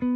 Damn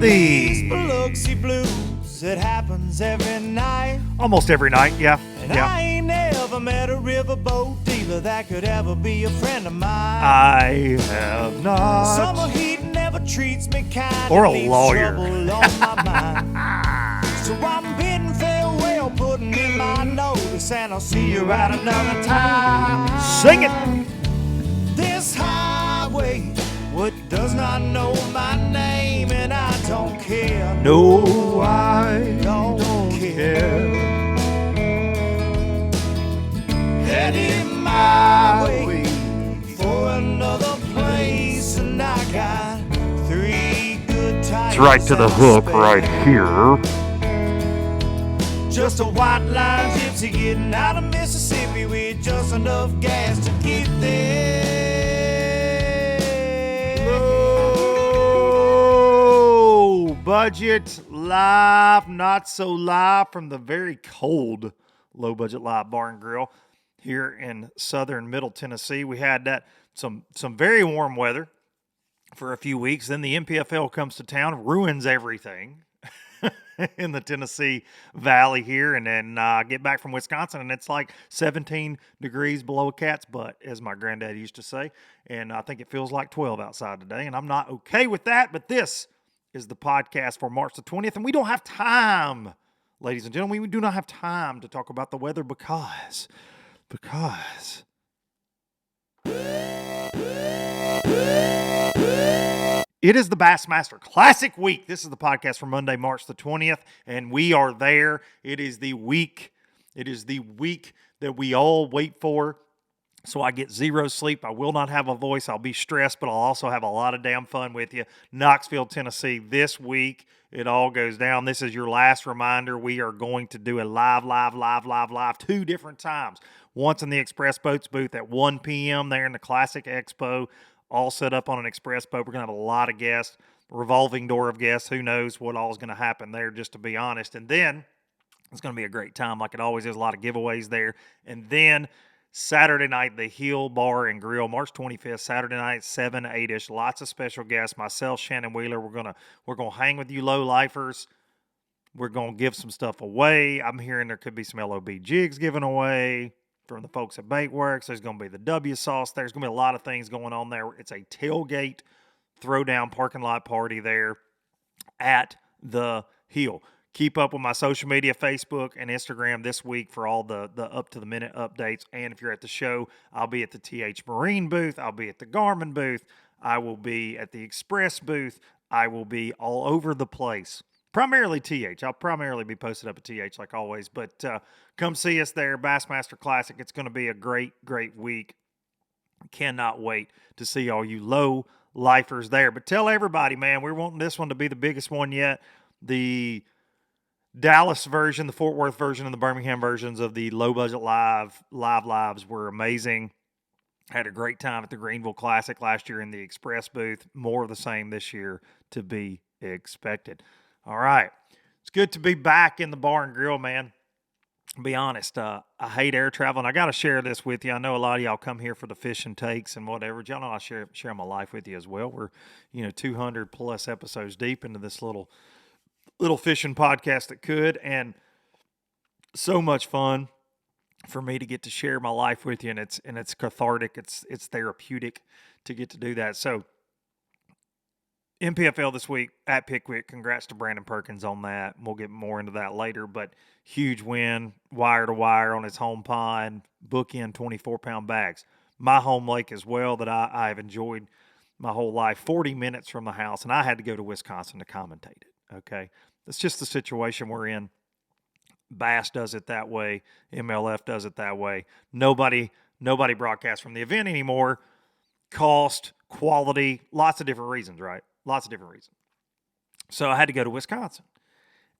these Biloxi blues, it happens every night. Almost every night, yeah. And I ain't never met a riverboat dealer that could ever be a friend of mine. I have not. Summer heat never treats me kind. Or a leaves lawyer. Trouble on my mind. So I'm bidding farewell, putting in my notice, and I'll see you at another time. Sing it. This highway, what does not know my name, and I don't care. No, I don't care. Heading my way for another place, and I got 3 good times. It's right to the hook right here. Just a white line gypsy getting out of Mississippi with just enough gas to get there. Low budget live, not so live from the very cold Low Budget Live Bar and Grill here in southern Middle Tennessee. We had that some very warm weather for a few weeks. Then the MPFL comes to town, ruins everything in the Tennessee Valley here, and then get back from Wisconsin, and it's like 17 degrees below a cat's butt, as my granddad used to say, and I think it feels like 12 outside today, and I'm not okay with that, but this is the podcast for March the 20th, and we don't have time, ladies and gentlemen, we do not have time to talk about the weather because it is the Bassmaster Classic Week. This is the podcast for Monday, March the 20th, and we are there. It is the week. It is the week that we all wait for. So I get zero sleep. I will not have a voice. I'll be stressed, but I'll also have a lot of damn fun with you. Knoxville, Tennessee, this week, it all goes down. This is your last reminder. We are going to do a live, 2 different times. Once in the Express Boats booth at 1 p.m. there in the Classic Expo, all set up on an express boat. We're going to have a lot of guests, revolving door of guests. Who knows what all is going to happen there, just to be honest. And then it's going to be a great time like it always is. A lot of giveaways there. And then Saturday night, the Hill Bar and Grill, March 25th, Saturday night, 7, 8-ish. Lots of special guests. Myself, Shannon Wheeler, we're gonna hang with you low-lifers. We're going to give some stuff away. I'm hearing there could be some LOB jigs given away from the folks at Baitworks. There's going to be the W sauce. There's going to be a lot of things going on there. It's a tailgate throwdown parking lot party there at the Hill. Keep up with my social media, Facebook and Instagram this week for all the up-to-the-minute updates. And if you're at the show, I'll be at the TH Marine booth. I'll be at the Garmin booth. I will be at the Express booth. I will be all over the place. Primarily TH. I'll primarily be posted up at TH like always. But come see us there, Bassmaster Classic. It's going to be a great, great week. Cannot wait to see all you low-lifers there. But tell everybody, man, we're wanting this one to be the biggest one yet. The Dallas version, the Fort Worth version, and the Birmingham versions of the Low Budget lives were amazing. Had a great time at the Greenville Classic last year in the Express booth. More of the same this year to be expected. All right. It's good to be back in the bar and grill, man. To be honest, I hate air travel, and I got to share this with you. I know a lot of y'all come here for the fishing takes and whatever. Y'all know I share my life with you as well. We're, 200 plus episodes deep into this little fishing podcast that could, and so much fun for me to get to share my life with you, and it's cathartic. It's therapeutic to get to do that. So MPFL this week at Pickwick. Congrats to Brandon Perkins on that. We'll get more into that later, but huge win, wire to wire on his home pond, bookend 24-pound bags. My home lake as well that I have enjoyed my whole life, 40 minutes from the house, and I had to go to Wisconsin to commentate it, okay? That's just the situation we're in. Bass does it that way. MLF does it that way. Nobody broadcasts from the event anymore. Cost, quality, lots of different reasons, right? Lots of different reasons. So I had to go to Wisconsin.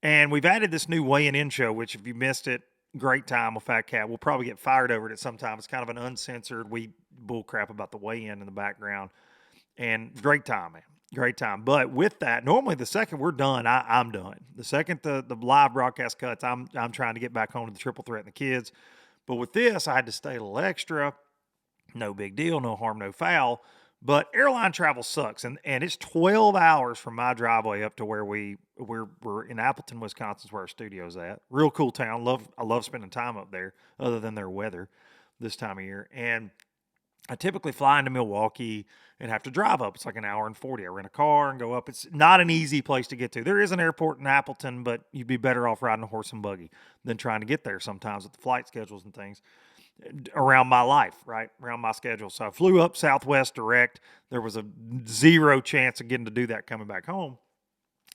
And we've added this new weigh-in show, which if you missed it, great time with Fat Cat. We'll probably get fired over it sometime. It's kind of an uncensored, we bull crap about the weigh-in the background. And great time, man. Great time. But with that, normally the second we're done, I'm done. The second the live broadcast cuts, I'm trying to get back home to the triple threat and the kids. But with this, I had to stay a little extra. No big deal, no harm, no foul. But airline travel sucks, and it's 12 hours from my driveway up to where we're in Appleton, Wisconsin, is where our studio's at. Real cool town. I love spending time up there, other than their weather this time of year. And I typically fly into Milwaukee and have to drive up. It's like an hour and 40. I rent a car and go up. It's not an easy place to get to. There is an airport in Appleton, but you'd be better off riding a horse and buggy than trying to get there sometimes with the flight schedules and things around my life, right? Around my schedule. So I flew up Southwest direct. There was a zero chance of getting to do that coming back home.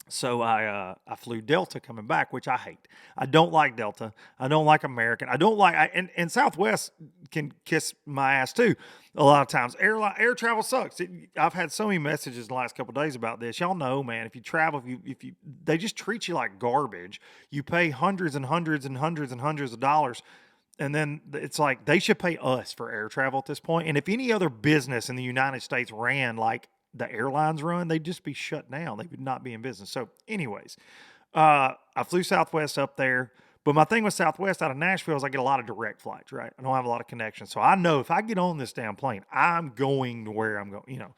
So I flew Delta coming back, which I hate. I don't like Delta. I don't like American. I don't like, and Southwest can kiss my ass too. A lot of times, air travel sucks. I've had so many messages the last couple of days about this. Y'all know, man. If you travel, if you, they just treat you like garbage. You pay hundreds and hundreds and hundreds and hundreds of dollars. And then it's like they should pay us for air travel at this point. And if any other business in the United States ran like the airlines run, they'd just be shut down. They would not be in business. So anyways, I flew Southwest up there. But my thing with Southwest out of Nashville is I get a lot of direct flights, right? I don't have a lot of connections. So I know if I get on this damn plane, I'm going to where I'm going. You know,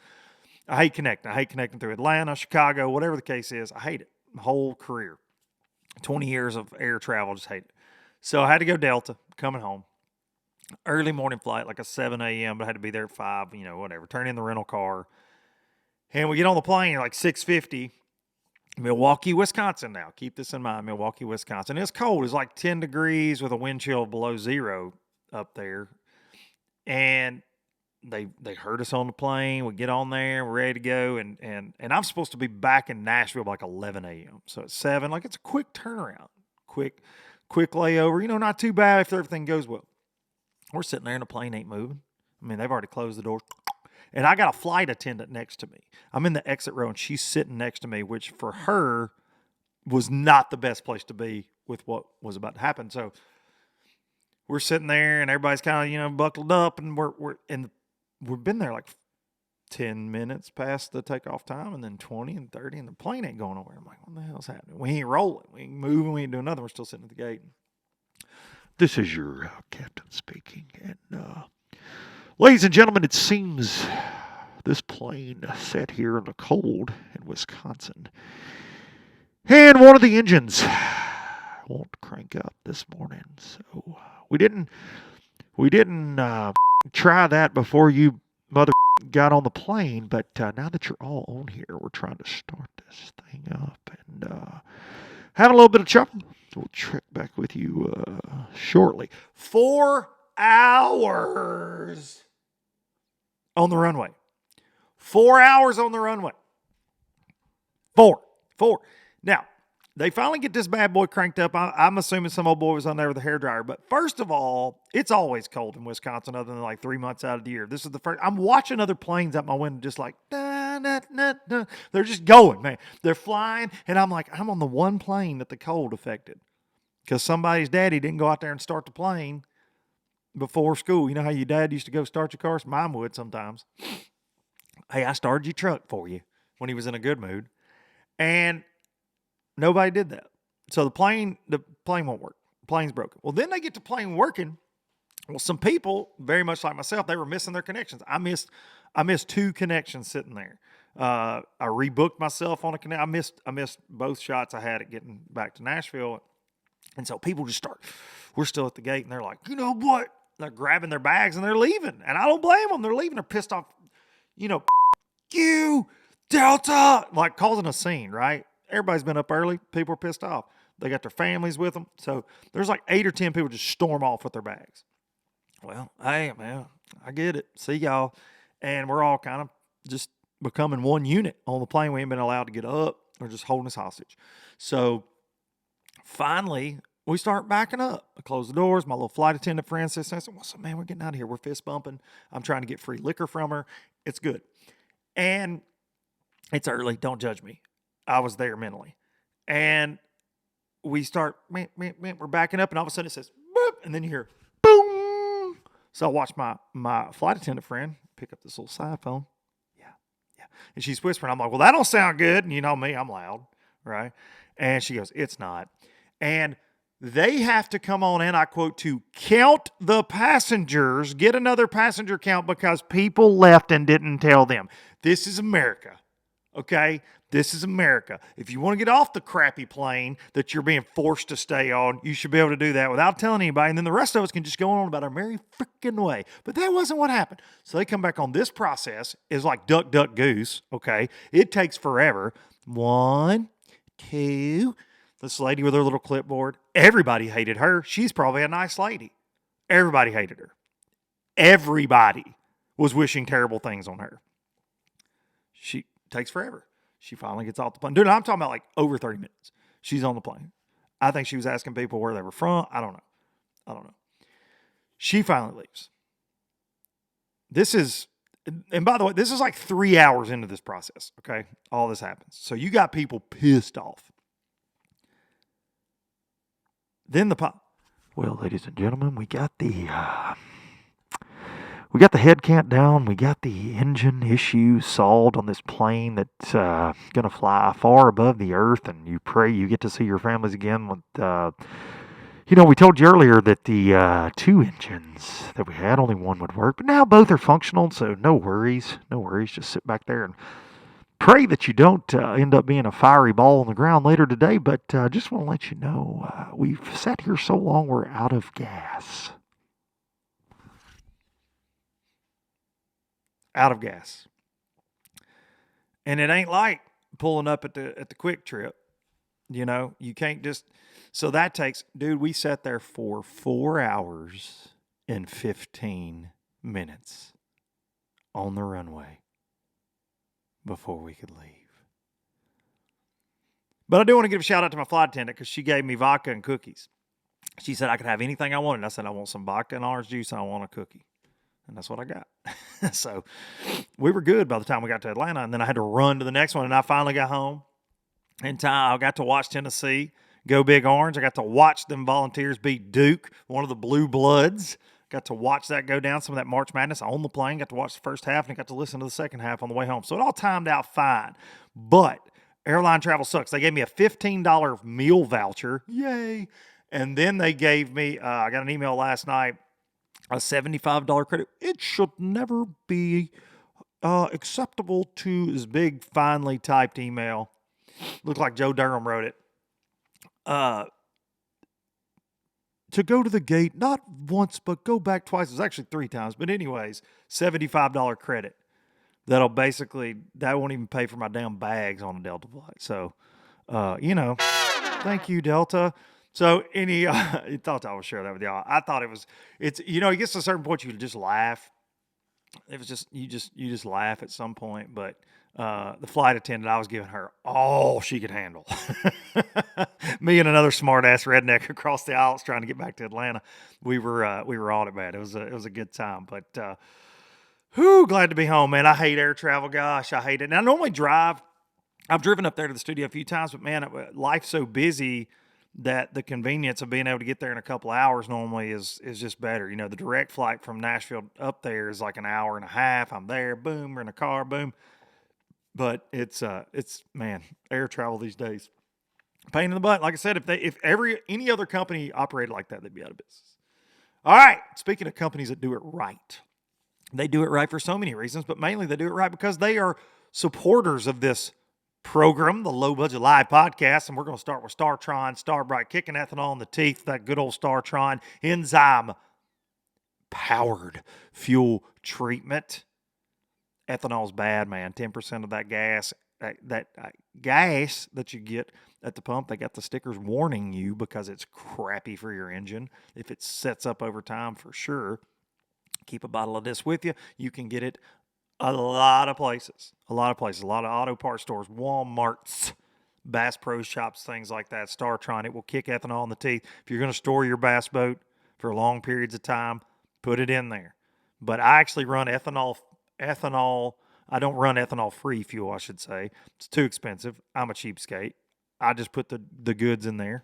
I hate connecting. I hate connecting through Atlanta, Chicago, whatever the case is. I hate it. My whole career. 20 years of air travel, just hate it. So I had to go Delta, coming home. Early morning flight, like a 7 a.m., but I had to be there at 5, you know, whatever. Turn in the rental car. And we get on the plane like 6:50. Milwaukee, Wisconsin now. Keep this in mind, Milwaukee, Wisconsin. It's cold. It's like 10 degrees with a wind chill below zero up there. And they heard us on the plane. We get on there. We're ready to go. And I'm supposed to be back in Nashville by like 11 a.m. So it's 7. Like, it's a quick turnaround. Quick layover. You know, not too bad if everything goes well. We're sitting there and the plane ain't moving. I mean, they've already closed the door. And I got a flight attendant next to me. I'm in the exit row, and she's sitting next to me, which for her was not the best place to be with what was about to happen. So we're sitting there, and everybody's kind of, you know, buckled up, and we've been there like 10 minutes past the takeoff time, and then 20 and 30, and the plane ain't going nowhere. I'm like, what the hell's happening? We ain't rolling. We ain't moving. We ain't doing nothing. We're still sitting at the gate. This is your captain speaking, and ladies and gentlemen, it seems this plane sat here in the cold in Wisconsin, and one of the engines won't crank up this morning. So we didn't try that before you mother got on the plane, but now that you're all on here, we're trying to start this thing up and having a little bit of trouble. We'll check back with you shortly. 4 hours on the runway. 4 hours on the runway. Four. Now, they finally get this bad boy cranked up. I'm assuming some old boy was on there with a hairdryer. But first of all, it's always cold in Wisconsin other than like 3 months out of the year. This is the first. I'm watching other planes out my window just like, da, da, da, da. They're just going, man. They're flying. And I'm like, I'm on the one plane that the cold affected. Because somebody's daddy didn't go out there and start the plane before school. You know how your dad used to go start your cars? Mine would sometimes. Hey, I started your truck for you when he was in a good mood. And nobody did that. So the plane won't work. The plane's broken. Well, then they get the plane working. Well, some people, very much like myself, they were missing their connections. I missed 2 connections sitting there. I rebooked myself on a connection. I missed both shots I had at getting back to Nashville. And so people just we're still at the gate, and they're like, you know what? They're grabbing their bags, and they're leaving. And I don't blame them. They're leaving. They're pissed off. You know, you, Delta, like causing a scene, right? Everybody's been up early. People are pissed off. They got their families with them. So there's like 8 or 10 people just storm off with their bags. Well, hey, man, I get it. See y'all. And we're all kind of just becoming one unit on the plane. We ain't been allowed to get up. They're just holding us hostage. So finally, we start backing up. I close the doors. My little flight attendant friend says, what's up, man? We're getting out of here. We're fist bumping. I'm trying to get free liquor from her. It's good. And it's early. Don't judge me. I was there mentally. And we start, we're backing up, and all of a sudden it says, boop, and then you hear, boom. So I watched my flight attendant friend pick up this little side phone. Yeah. And she's whispering. I'm like, well, that don't sound good. And you know me, I'm loud, right? And she goes, it's not. And they have to come on, and I quote, to count the passengers, get another passenger count because people left and didn't tell them. This is America, okay? This is America. If you want to get off the crappy plane that you're being forced to stay on, you should be able to do that without telling anybody, and then the rest of us can just go on about our merry freaking way. But that wasn't what happened. So they come back on. This process is like duck, duck, goose, okay? It takes forever. 1, 2... This lady with her little clipboard, everybody hated her. She's probably a nice lady. Everybody hated her. Everybody was wishing terrible things on her. She takes forever. She finally gets off the plane. Dude, I'm talking about like over 30 minutes. She's on the plane. I think she was asking people where they were from. I don't know. She finally leaves. And by the way, this is like 3 hours into this process, okay? All this happens. So you got people pissed off. Then well, ladies and gentlemen, we got the head count down. We got the engine issue solved on this plane that's going to fly far above the earth, and you pray you get to see your families again. We told you earlier that the 2 engines that we had, only one would work, but now both are functional, so no worries. Just sit back there and pray that you don't end up being a fiery ball on the ground later today, but just want to let you know, we've sat here so long we're out of gas. Out of gas. And it ain't like pulling up at the Quick Trip. You can't just... So that takes... Dude, we sat there for 4 hours and 15 minutes on the runway before we could leave. But I do want to give a shout out to my flight attendant because she gave me vodka and cookies. She said I could have anything I wanted. I said I want some vodka and orange juice and I want a cookie. And that's what I got. So we were good by the time we got to Atlanta. And then I had to run to the next one. And I finally got home in time. I got to watch Tennessee go Big Orange. I got to watch them Volunteers beat Duke, one of the Blue Bloods. Got to watch that go down, some of that March Madness on the plane. Got to watch the first half, and got to listen to the second half on the way home. So it all timed out fine. But airline travel sucks. They gave me a $15 meal voucher. Yay. And then they gave me, I got an email last night, a $75 credit. It should never be acceptable to this big, finely typed email. Looked like Joe Durham wrote it. To go to the gate, not once, but go back twice. It was actually 3 times. But anyways, $75 credit. That won't even pay for my damn bags on a Delta flight. So, thank you, Delta. So, I thought I would share that with y'all. I thought it gets to a certain point you just laugh. It was just, you just laugh at some point. But the flight attendant, I was giving her all she could handle. Me and another smart-ass redneck across the Alps trying to get back to Atlanta. We were on it, man. It was a good time. But, glad to be home, man. I hate air travel. Gosh, I hate it. And I normally drive. I've driven up there to the studio a few times, but, man, life's so busy that the convenience of being able to get there in a couple hours normally is just better. The direct flight from Nashville up there is like an hour and a half. I'm there, boom, we're in a car, boom. But it's man, air travel these days, pain in the butt. Like I said, if any other company operated like that, they'd be out of business. All right. Speaking of companies that do it right, they do it right for so many reasons, but mainly they do it right because they are supporters of this program, the Low Budget Live podcast. And we're going to start with StarTron, Starbright, kicking ethanol in the teeth, that good old StarTron enzyme powered fuel treatment. Ethanol's bad, man. 10% of that gas, gas that you get at the pump, they got the stickers warning you because it's crappy for your engine. If it sets up over time, for sure. Keep a bottle of this with you. You can get it a lot of places. A lot of auto parts stores, Walmarts, Bass Pro Shops, things like that. StarTron, it will kick ethanol in the teeth. If you're going to store your bass boat for long periods of time, put it in there. But I actually run ethanol. I don't run ethanol-free fuel, I should say. It's too expensive. I'm a cheapskate. I just put the goods in there.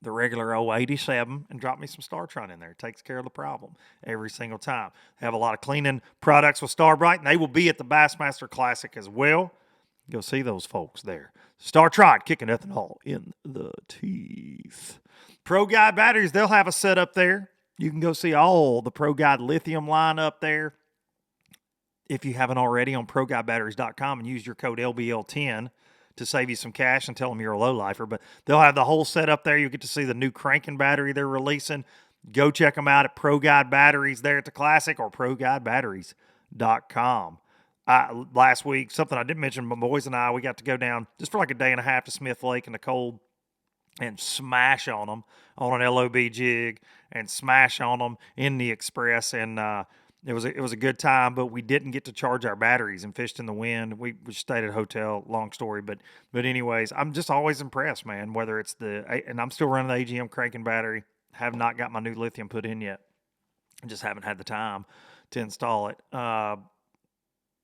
the regular 087 and drop me some Startron in there. It takes care of the problem every single time. They have a lot of cleaning products with Starbright, and they will be at the Bassmaster Classic as well. Go see those folks there. Startron kicking ethanol in the teeth. Pro Guide batteries, they'll have a set up there. You can go see all the Pro Guide lithium line up there. If you haven't already, on ProGuideBatteries.com, and use your code LBL10 to save you some cash and tell them you're a lowlifer. But they'll have the whole set up there. You'll get to see the new cranking battery they're releasing. Go check them out at Pro Guide Batteries there at the Classic or ProGuideBatteries.com. Last week, something I didn't mention, my boys and I, we got to go down just for like a day and a half to Smith Lake in the cold and smash on them on an LOB jig and smash on them in the Express. And it was a good time, but we didn't get to charge our batteries and fished in the wind. We stayed at a hotel, long story. But anyways, I'm just always impressed, man, whether it's and I'm still running the AGM cranking battery. Have not got my new lithium put in yet. I just haven't had the time to install it.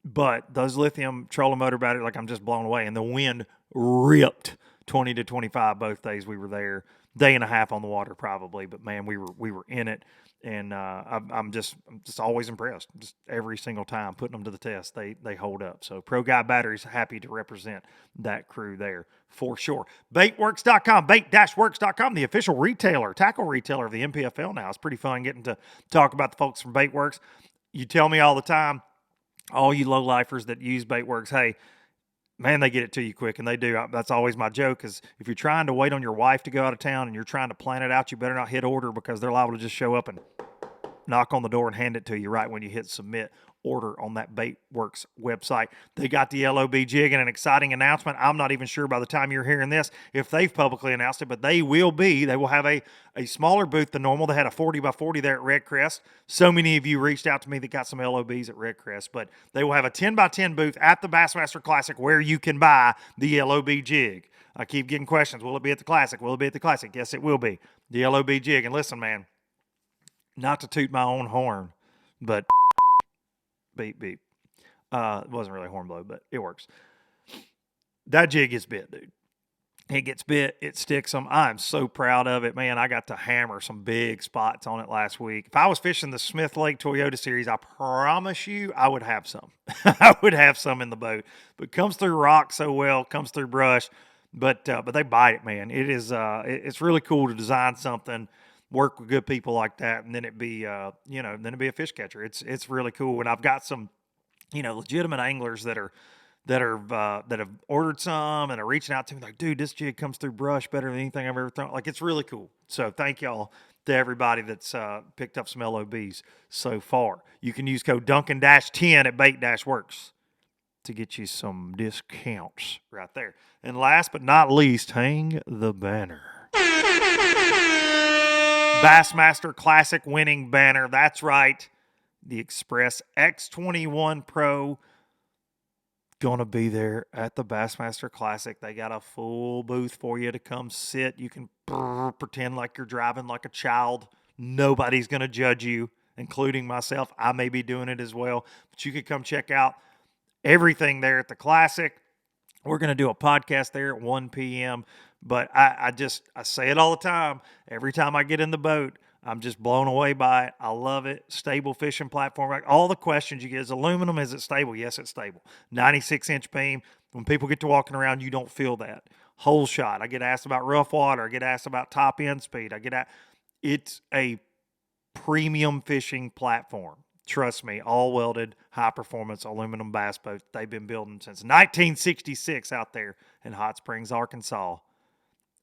But those lithium trolling motor batteries, like, I'm just blown away. And the wind ripped 20 to 25 both days we were there. Day and a half on the water probably, but man, we were in it. And I'm just always impressed. Just every single time, putting them to the test, they hold up. So Pro Guide Batteries, happy to represent that crew there for sure. Baitworks.com, bait-works.com, the official tackle retailer of the MPFL now. It's pretty fun getting to talk about the folks from Baitworks. You tell me all the time, all you low-lifers that use Baitworks, hey, man, they get it to you quick, and they do. That's always my joke, is if you're trying to wait on your wife to go out of town and you're trying to plan it out, you better not hit order, because they're liable to just show up and knock on the door and hand it to you right when you hit submit order on that Baitworks website. They got the LOB jig, and an exciting announcement. I'm not even sure by the time you're hearing this if they've publicly announced it, but they will have a smaller booth than normal. They had a 40 by 40 there at Red Crest. So many of you reached out to me that got some LOBs at Red Crest, but they will have a 10 by 10 booth at the Bassmaster Classic where you can buy the LOB jig. I keep getting questions. Will it be at the Classic? Will it be at the Classic? Yes, it will be. The LOB jig. And listen, man, not to toot my own horn, but beep, beep. It wasn't really a horn blow, but it works. That jig gets bit, dude. It gets bit. It sticks them. I'm so proud of it, man. I got to hammer some big spots on it last week. If I was fishing the Smith Lake Toyota Series, I promise you I would have some. I would have some in the boat. But it comes through rock so well, comes through brush. But they bite it, man. It is it's really cool to design something, work with good people like that, and then it be then it be a fish catcher. It's really cool. And I've got some legitimate anglers that have ordered some and are reaching out to me like, dude, this jig comes through brush better than anything I've ever thrown. Like, it's really cool. So thank y'all to everybody that's picked up some LOBs so far. You can use code Duncan-10 at Bait-Works to get you some discounts right there. And last but not least, hang the banner. Bassmaster Classic winning banner. That's right. The Express X21 Pro going to be there at the Bassmaster Classic. They got a full booth for you to come sit. You can pretend like you're driving like a child. Nobody's going to judge you, including myself. I may be doing it as well. But you can come check out everything there at the Classic. We're going to do a podcast there at 1 p.m., but I say it all the time. Every time I get in the boat, I'm just blown away by it. I love it. Stable fishing platform. All the questions you get is aluminum. Is it stable? Yes, it's stable. 96-inch beam. When people get to walking around, you don't feel that. Hole shot. I get asked about rough water. I get asked about top end speed. It's a premium fishing platform. Trust me, all welded, high-performance aluminum bass boats. They've been building since 1966 out there in Hot Springs, Arkansas.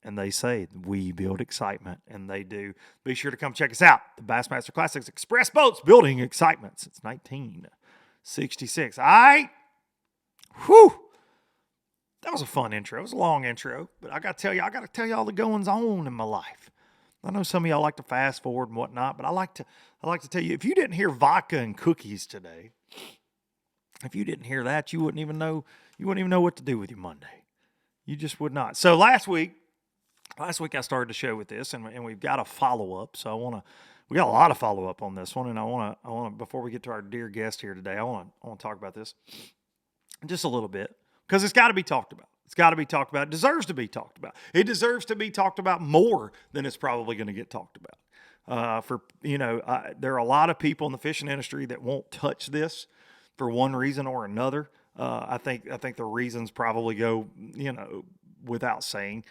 And they say, we build excitement, and they do. Be sure to come check us out. The Bassmaster Classics Express Boats, building excitement since 1966. All right? Whew. That was a fun intro. It was a long intro, but I got to tell you all the goings on in my life. I know some of y'all like to fast forward and whatnot, but I like to tell you, if you didn't hear vodka and cookies today, if you didn't hear that, you wouldn't even know what to do with your Monday. You just would not. So last week I started the show with this, and we've got a follow-up. So we got a lot of follow-up on this one, and I want to before we get to our dear guest here today, I want to talk about this just a little bit, because it's got to be talked about. It's got to be talked about. It deserves to be talked about. It deserves to be talked about more than it's probably going to get talked about. There are a lot of people in the fishing industry that won't touch this for one reason or another. I think the reasons probably go, without saying,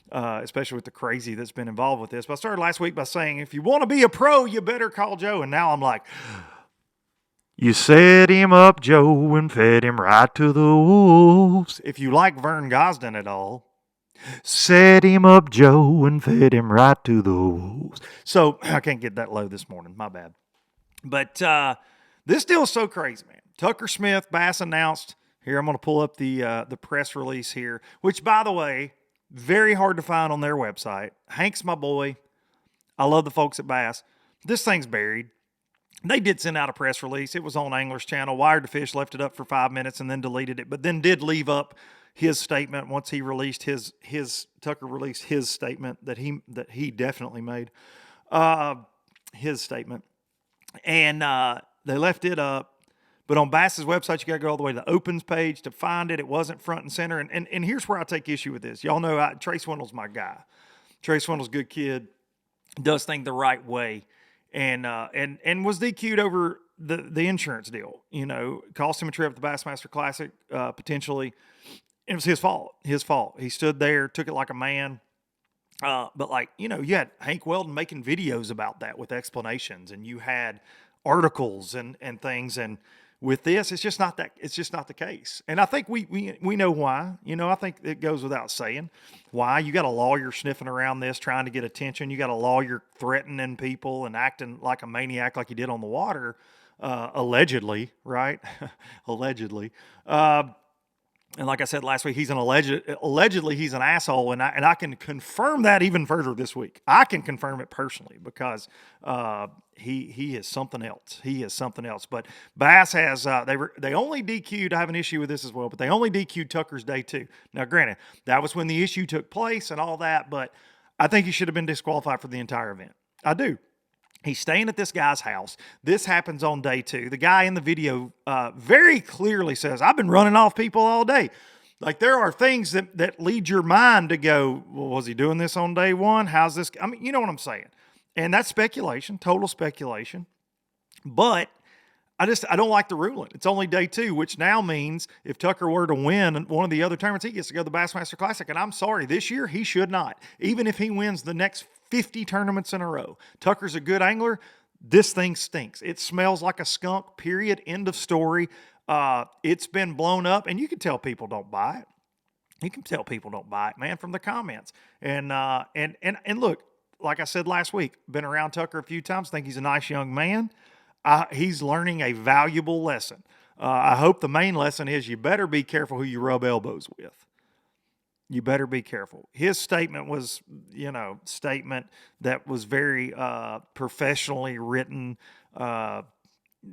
especially with the crazy that's been involved with this. But I started last week by saying, if you want to be a pro, you better call Joe. And now I'm like, you set him up, Joe, and fed him right to the wolves. If you like Vern Gosden at all, set him up, Joe, and fed him right to the wolves. So I can't get that low this morning. My bad. But this deal is so crazy, man. Tucker Smith, Bass announced. Here, I'm going to pull up the press release here, which, by the way, very hard to find on their website. Hank's my boy. I love the folks at Bass. This thing's buried. They did send out a press release. It was on Angler's Channel. Wired to Fish left it up for 5 minutes and then deleted it, but then did leave up his statement once he released Tucker released his statement that he definitely made, his statement, and they left it up. But on Bass's website, you got to go all the way to the opens page to find it. It wasn't front and center. And here's where I take issue with this. Y'all know Trey Swindle's my guy. Trey Swindle's a good kid, does things the right way, and was DQ'd over the insurance deal. Cost him a trip at the Bassmaster Classic, potentially. It was his fault. He stood there, took it like a man. But you had Hank Weldon making videos about that with explanations, and you had articles and things. And with this, it's just not the case. And I think we know why. I think it goes without saying why. You got a lawyer sniffing around this, trying to get attention. You got a lawyer threatening people and acting like a maniac, like he did on the water, allegedly, right? Allegedly. And like I said last week, allegedly he's an asshole, and I can confirm that even further this week. I can confirm it personally because he is something else. He is something else. But Bass has they only DQ'd. I have an issue with this as well, but they only DQ'd Tucker's day 2. Now, granted, that was when the issue took place and all that, but I think he should have been disqualified for the entire event. I do. He's staying at this guy's house. This happens on day 2. The guy in the video very clearly says, I've been running off people all day. Like, there are things that lead your mind to go, well, was he doing this on day 1? How's this? I mean, you know what I'm saying. And that's speculation, total speculation. But I don't like the ruling. It's only day 2, which now means if Tucker were to win one of the other tournaments, he gets to go to the Bassmaster Classic. And I'm sorry, this year he should not. Even if he wins the next 50 tournaments in a row. Tucker's a good angler. This thing stinks. It smells like a skunk, period. End of story. It's been blown up, and you can tell people don't buy it. You can tell people don't buy it, man, from the comments. And look, like I said last week, been around Tucker a few times, think he's a nice young man. He's learning a valuable lesson. I hope the main lesson is you better be careful who you rub elbows with. You better be careful. His statement was, statement that was very professionally written. It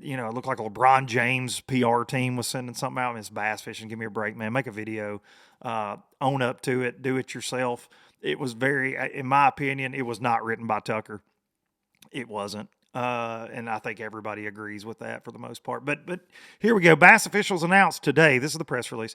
looked like a LeBron James PR team was sending something out. It's bass fishing. Give me a break, man. Make a video. Own up to it. Do it yourself. It was very, in my opinion, it was not written by Tucker. It wasn't. And I think everybody agrees with that for the most part. But here we go. Bass officials announced today, this is the press release,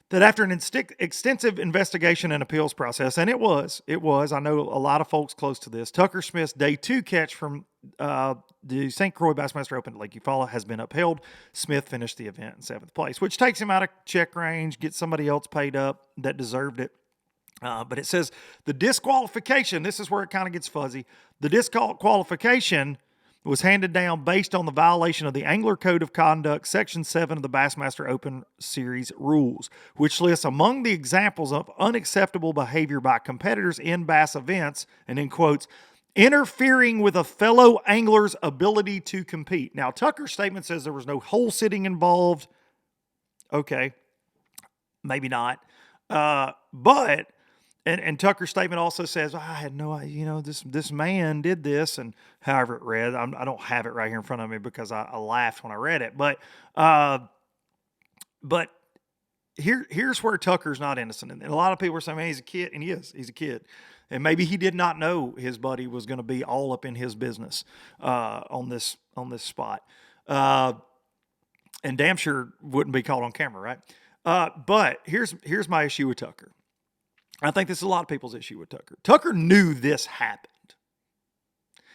that after an extensive investigation and appeals process, and it was, I know a lot of folks close to this, Tucker Smith's day 2 catch from the St. Croix Bassmaster Open at Lake Eufaula has been upheld. Smith finished the event in 7th place, which takes him out of check range, gets somebody else paid up that deserved it. But it says the disqualification, this is where it kind of gets fuzzy, the disqualification was handed down based on the violation of the Angler Code of Conduct, Section 7 of the Bassmaster Open Series rules, which lists among the examples of unacceptable behavior by competitors in bass events, and in quotes, interfering with a fellow angler's ability to compete. Now, Tucker's statement says there was no hole sitting involved. Okay, maybe not. But... And Tucker's statement also says, I had no idea, this man did this, and however it read, I don't have it right here in front of me because I laughed when I read it. But here's where Tucker's not innocent. And a lot of people are saying, man, he's a kid, and he's a kid. And maybe he did not know his buddy was going to be all up in his business on this spot. And damn sure wouldn't be caught on camera, right? But here's my issue with Tucker. I think this is a lot of people's issue with Tucker. Tucker knew this happened.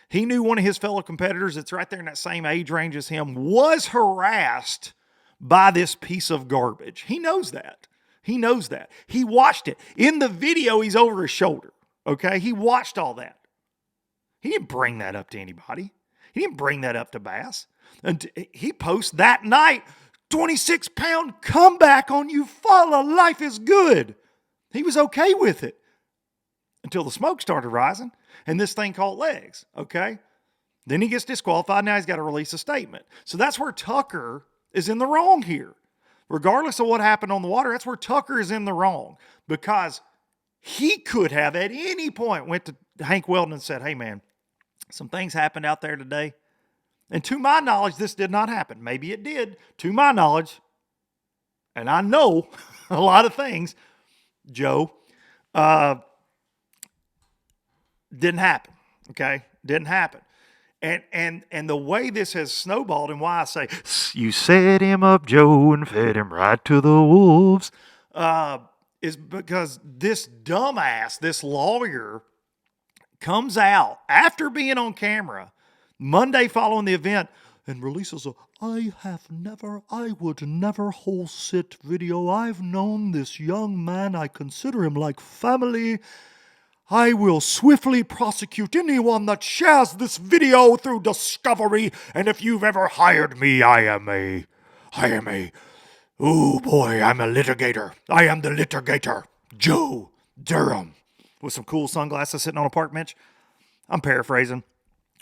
He knew one of his fellow competitors that's right there in that same age range as him was harassed by this piece of garbage. He knows that. He knows that. He watched it. In the video, he's over his shoulder. Okay? He watched all that. He didn't bring that up to anybody. He didn't bring that up to Bass. And he posts that night, 26-pound comeback on you, fella. Life is good. He was okay with it until the smoke started rising and this thing called legs, okay? Then he gets disqualified. Now he's got to release a statement. So that's where Tucker is in the wrong here. Regardless of what happened on the water, that's where Tucker is in the wrong because he could have at any point went to Hank Weldon and said, hey, man, some things happened out there today. And to my knowledge, this did not happen. Maybe it did. To my knowledge, and I know a lot of things, Joe, didn't happen. Okay? Didn't happen. And the way this has snowballed and why I say, you set him up, Joe, and fed him right to the wolves, is because this dumbass, this lawyer, comes out after being on camera Monday following the event and releases I would never whole sit video. I've known this young man. I consider him like family. I will swiftly prosecute anyone that shares this video through discovery. And if you've ever hired me, I'm a litigator. I am the litigator. Joe Durham. With some cool sunglasses sitting on a park bench. I'm paraphrasing.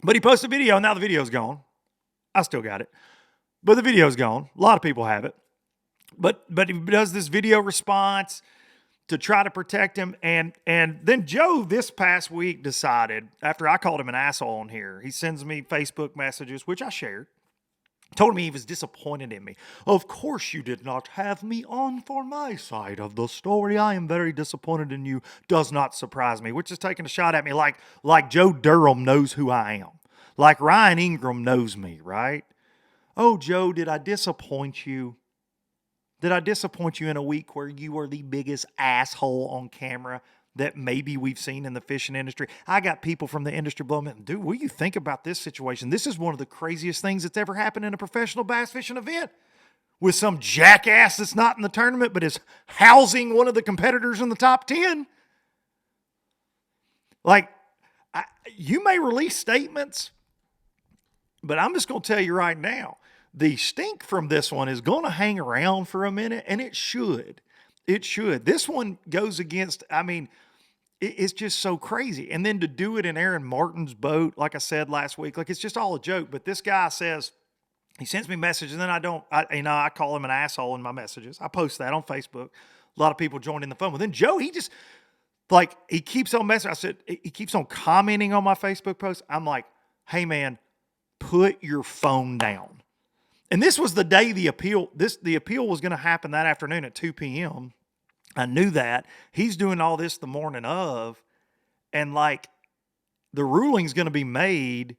But he posted a video, and now the video's gone. I still got it. But the video's gone. A lot of people have it. But he does this video response to try to protect him. And then Joe this past week decided, after I called him an asshole on here, he sends me Facebook messages, which I shared. Told me he was disappointed in me. Of course you did not have me on for my side of the story. I am very disappointed in you. Does not surprise me. Which is taking a shot at me like Joe Durham knows who I am. Like Ryan Ingram knows me, right? Oh, Joe, did I disappoint you? Did I disappoint you in a week where you were the biggest asshole on camera that maybe we've seen in the fishing industry? I got people from the industry blowing me. Dude, what do you think about this situation? This is one of the craziest things that's ever happened in a professional bass fishing event. With some jackass that's not in the tournament but is housing one of the competitors in the top 10. Like, you may release statements, but I'm just going to tell you right now, the stink from this one is going to hang around for a minute, and it should. It should. This one goes against, it's just so crazy. And then to do it in Aaron Martin's boat, like I said last week, like it's just all a joke. But this guy says, he sends me messages, and then I call him an asshole in my messages. I post that on Facebook. A lot of people joined in the fun. Well, then Joe, he just, like, he keeps on messaging. I said, he keeps on commenting on my Facebook post. I'm like, hey, man, put your phone down. And this was the day the appeal was going to happen that afternoon at 2 p.m. I knew that. He's doing all this the morning of, and like the ruling's going to be made,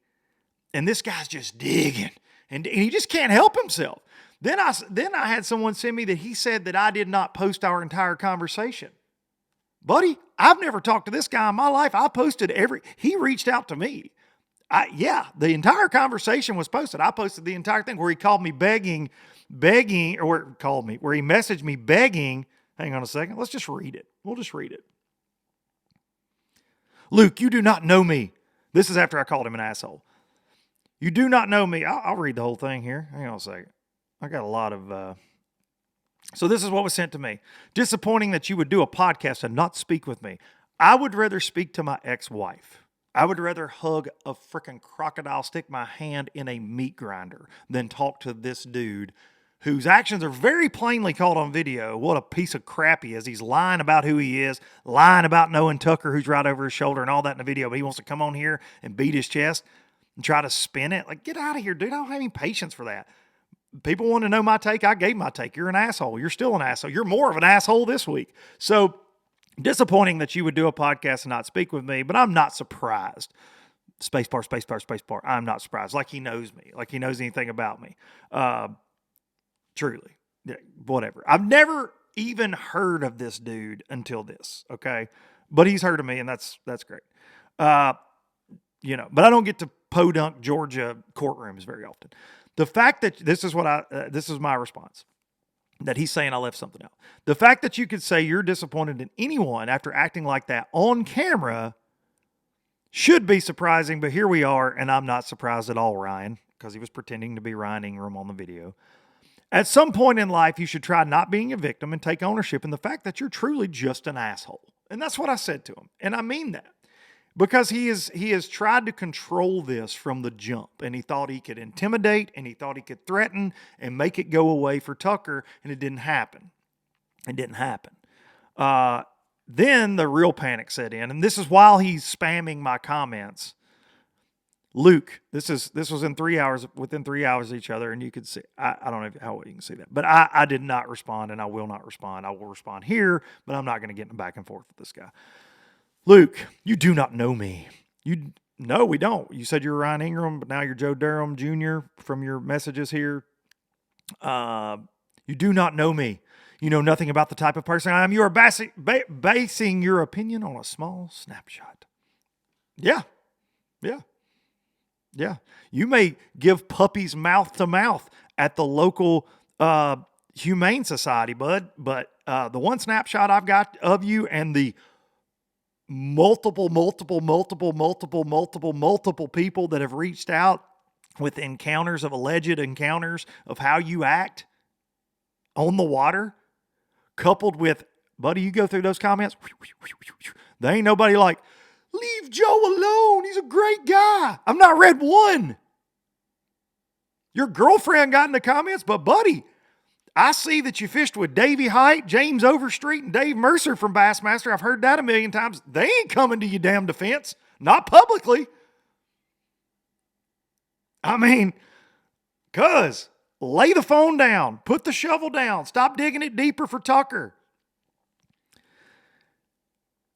and this guy's just digging, and he just can't help himself. Then I had someone send me that he said that I did not post our entire conversation. Buddy, I've never talked to this guy in my life. I posted he reached out to me. The entire conversation was posted. I posted the entire thing where he called me where he messaged me begging. Hang on a second. Let's just read it. We'll just read it. Luke, you do not know me. This is after I called him an asshole. You do not know me. I'll read the whole thing here. Hang on a second. I got a lot of... So this is what was sent to me. Disappointing that you would do a podcast and not speak with me. I would rather speak to my ex-wife. I would rather hug a freaking crocodile, stick my hand in a meat grinder than talk to this dude whose actions are very plainly caught on video. What a piece of crap he is. He's lying about who he is, lying about knowing Tucker, who's right over his shoulder and all that in the video. But he wants to come on here and beat his chest and try to spin it. Like, get out of here, dude. I don't have any patience for that. People want to know my take. I gave my take. You're an asshole. You're still an asshole. You're more of an asshole this week. So, disappointing that you would do a podcast and not speak with me, but I'm not surprised. Spacebar. I'm not surprised. Like he knows me. Like he knows anything about me. Truly. whatever. I've never even heard of this dude until this, okay? But he's heard of me, and that's great. But I don't get to podunk Georgia courtrooms very often. The fact that this is my response, that he's saying I left something out. The fact that you could say you're disappointed in anyone after acting like that on camera should be surprising, but here we are, and I'm not surprised at all, Ryan, because he was pretending to be Ryan Ingram on the video. At some point in life, you should try not being a victim and take ownership in the fact that you're truly just an asshole. And that's what I said to him. And I mean that. Because he has tried to control this from the jump. And he thought he could intimidate, and he thought he could threaten and make it go away for Tucker, and it didn't happen. It didn't happen. Then the real panic set in, and this is while he's spamming my comments. Luke, this was in 3 hours, within 3 hours of each other, and you could see, I don't know how you can see that, but I did not respond, and I will not respond. I will respond here, but I'm not going to get in back and forth with this guy. Luke, you do not know me. No, we don't. You said you're Ryan Ingram, but now you're Joe Durham Jr. from your messages here. You do not know me. You know nothing about the type of person I am. You are basing your opinion on a small snapshot. Yeah. You may give puppies mouth to mouth at the local humane society, bud, but the one snapshot I've got of you and the multiple people that have reached out with alleged encounters of how you act on the water, coupled with, buddy, you go through those comments, there ain't nobody like, leave Joe alone. He's a great guy. I've not read one. Your girlfriend got in the comments, but buddy, I see that you fished with Davey Height, James Overstreet, and Dave Mercer from Bassmaster. I've heard that a million times. They ain't coming to your damn defense. Not publicly. I mean, cuz, lay the phone down. Put the shovel down. Stop digging it deeper for Tucker.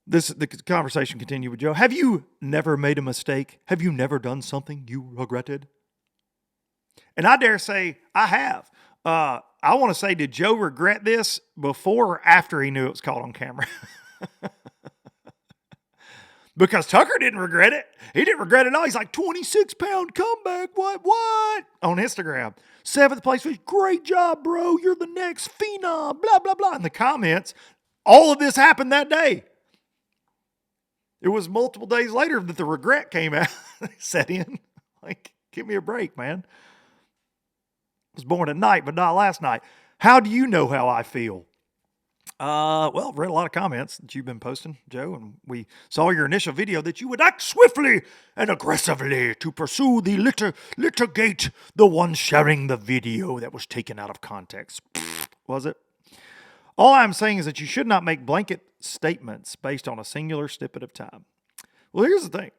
The conversation continued with Joe. Have you never made a mistake? Have you never done something you regretted? And I dare say I have. I want to say, did Joe regret this before or after he knew it was caught on camera? Because Tucker didn't regret it. He didn't regret it at all. He's like, 26-pound comeback. What? On Instagram. 7th place fish. Great job, bro. You're the next phenom. Blah, blah, blah. In the comments, all of this happened that day. It was multiple days later that the regret came out. Set in. Like, give me a break, man. Was born at night, but not last night. How do you know how I feel? Well, read a lot of comments that you've been posting, Joe, and we saw your initial video that you would act swiftly and aggressively to pursue the litigate the one sharing the video that was taken out of context. Was it? All I'm saying is that you should not make blanket statements based on a singular snippet of time. Well, here's the thing.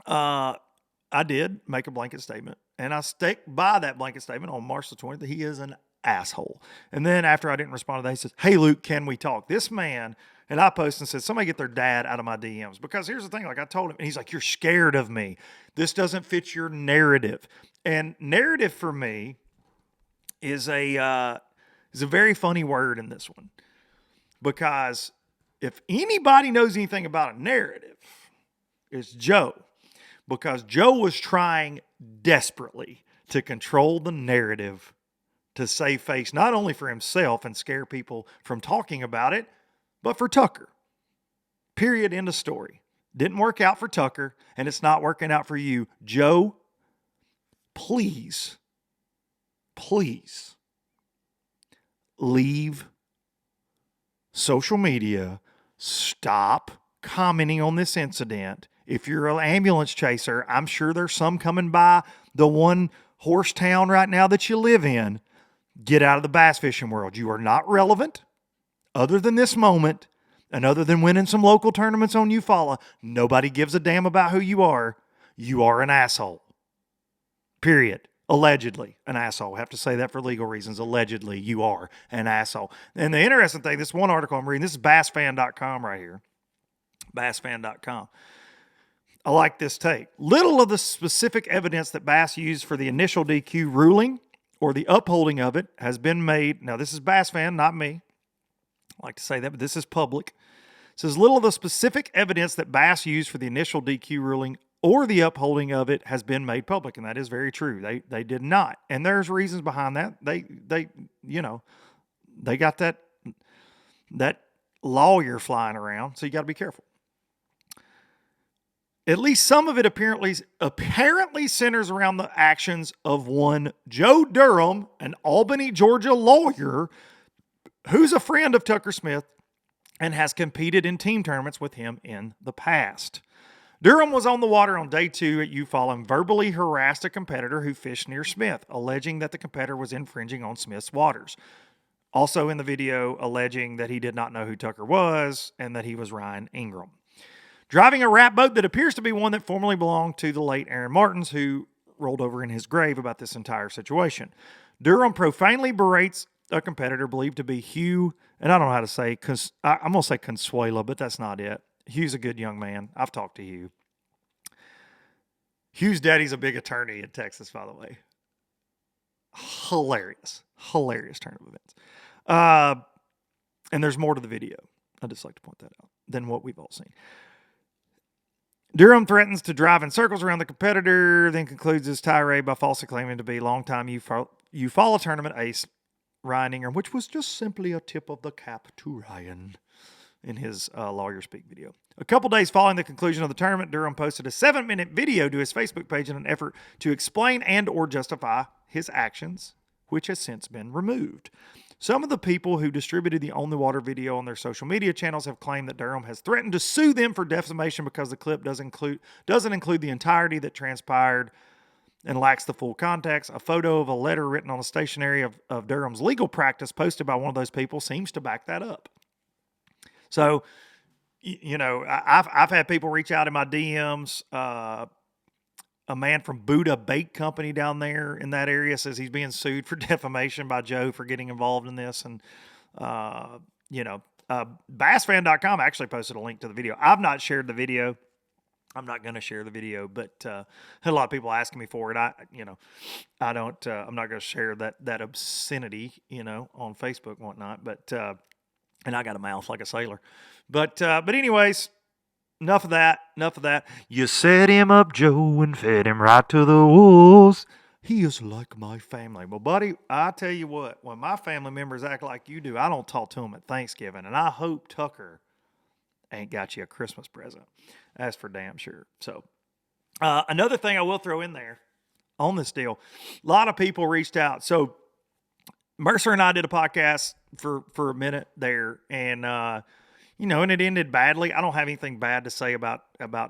I did make a blanket statement, and I stick by that blanket statement on March the 20th that he is an asshole. And then after I didn't respond to that, he says, hey, Luke, can we talk? This man, and I posted and said, somebody get their dad out of my DMs. Because here's the thing, like I told him, and he's like, you're scared of me. This doesn't fit your narrative. And narrative for me is a very funny word in this one. Because if anybody knows anything about a narrative, it's Joe. Because Joe was trying desperately to control the narrative to save face, not only for himself and scare people from talking about it, but for Tucker. Period. End of story. Didn't work out for Tucker, and it's not working out for you. Joe, please leave social media. Stop commenting on this incident. If you're an ambulance chaser, I'm sure there's some coming by the one horse town right now that you live in. Get out of the bass fishing world. You are not relevant other than this moment, and other than winning some local tournaments on Eufaula. Nobody gives a damn about who you are. You are an asshole. Period. Allegedly an asshole. I have to say that for legal reasons. Allegedly, you are an asshole. And the interesting thing, this one article I'm reading, this is bassfan.com right here. Bassfan.com. I like this take. Little of the specific evidence that Bass used for the initial DQ ruling or the upholding of it has been made. Now, this is Bass Fan, not me. I like to say that, but this is public. It says little of the specific evidence that Bass used for the initial DQ ruling or the upholding of it has been made public, and that is very true. They did not, and there's reasons behind that. They got that lawyer flying around, so you got to be careful. At least some of it apparently centers around the actions of one Joe Durham, an Albany, Georgia lawyer who's a friend of Tucker Smith and has competed in team tournaments with him in the past. Durham was on the water on day 2 at Ufall and verbally harassed a competitor who fished near Smith, alleging that the competitor was infringing on Smith's waters. Also in the video, alleging that he did not know who Tucker was and that he was Ryan Ingram. Driving a rat boat that appears to be one that formerly belonged to the late Aaron Martins, who rolled over in his grave about this entire situation. Durham profanely berates a competitor believed to be Hugh, and I don't know how to say, I'm going to say Consuela, but that's not it. Hugh's a good young man. I've talked to Hugh. Hugh's daddy's a big attorney in Texas, by the way. Hilarious turn of events. And there's more to the video. I'd just like to point that out than what we've all seen. Durham threatens to drive in circles around the competitor, then concludes his tirade by falsely claiming to be longtime Ufall tournament ace Ryan Ingram, which was just simply a tip of the cap to Ryan in his lawyer speak video. A couple days following the conclusion of the tournament, Durham posted a 7-minute video to his Facebook page in an effort to explain and or justify his actions, which has since been removed. Some of the people who distributed the On the Water video on their social media channels have claimed that Durham has threatened to sue them for defamation because the clip doesn't include the entirety that transpired and lacks the full context. A photo of a letter written on a stationery of Durham's legal practice posted by one of those people seems to back that up. So, I've had people reach out in my DMs. A man from Buddha Bait Company down there in that area says he's being sued for defamation by Joe for getting involved in this. And, bassfan.com actually posted a link to the video. I've not shared the video. I'm not going to share the video, but had a lot of people asking me for it. I'm not going to share that obscenity, on Facebook and whatnot. But, and I got a mouth like a sailor. But anyways, enough of that. You set him up, Joe, and fed him right to the wolves. He is like my family. Well, buddy, I tell you what, when my family members act like you do, I don't talk to them at Thanksgiving. And I hope Tucker ain't got you a Christmas present. That's for damn sure. So, another thing I will throw in there on this deal, a lot of people reached out. So, Mercer and I did a podcast for a minute there, and and it ended badly. I don't have anything bad to say about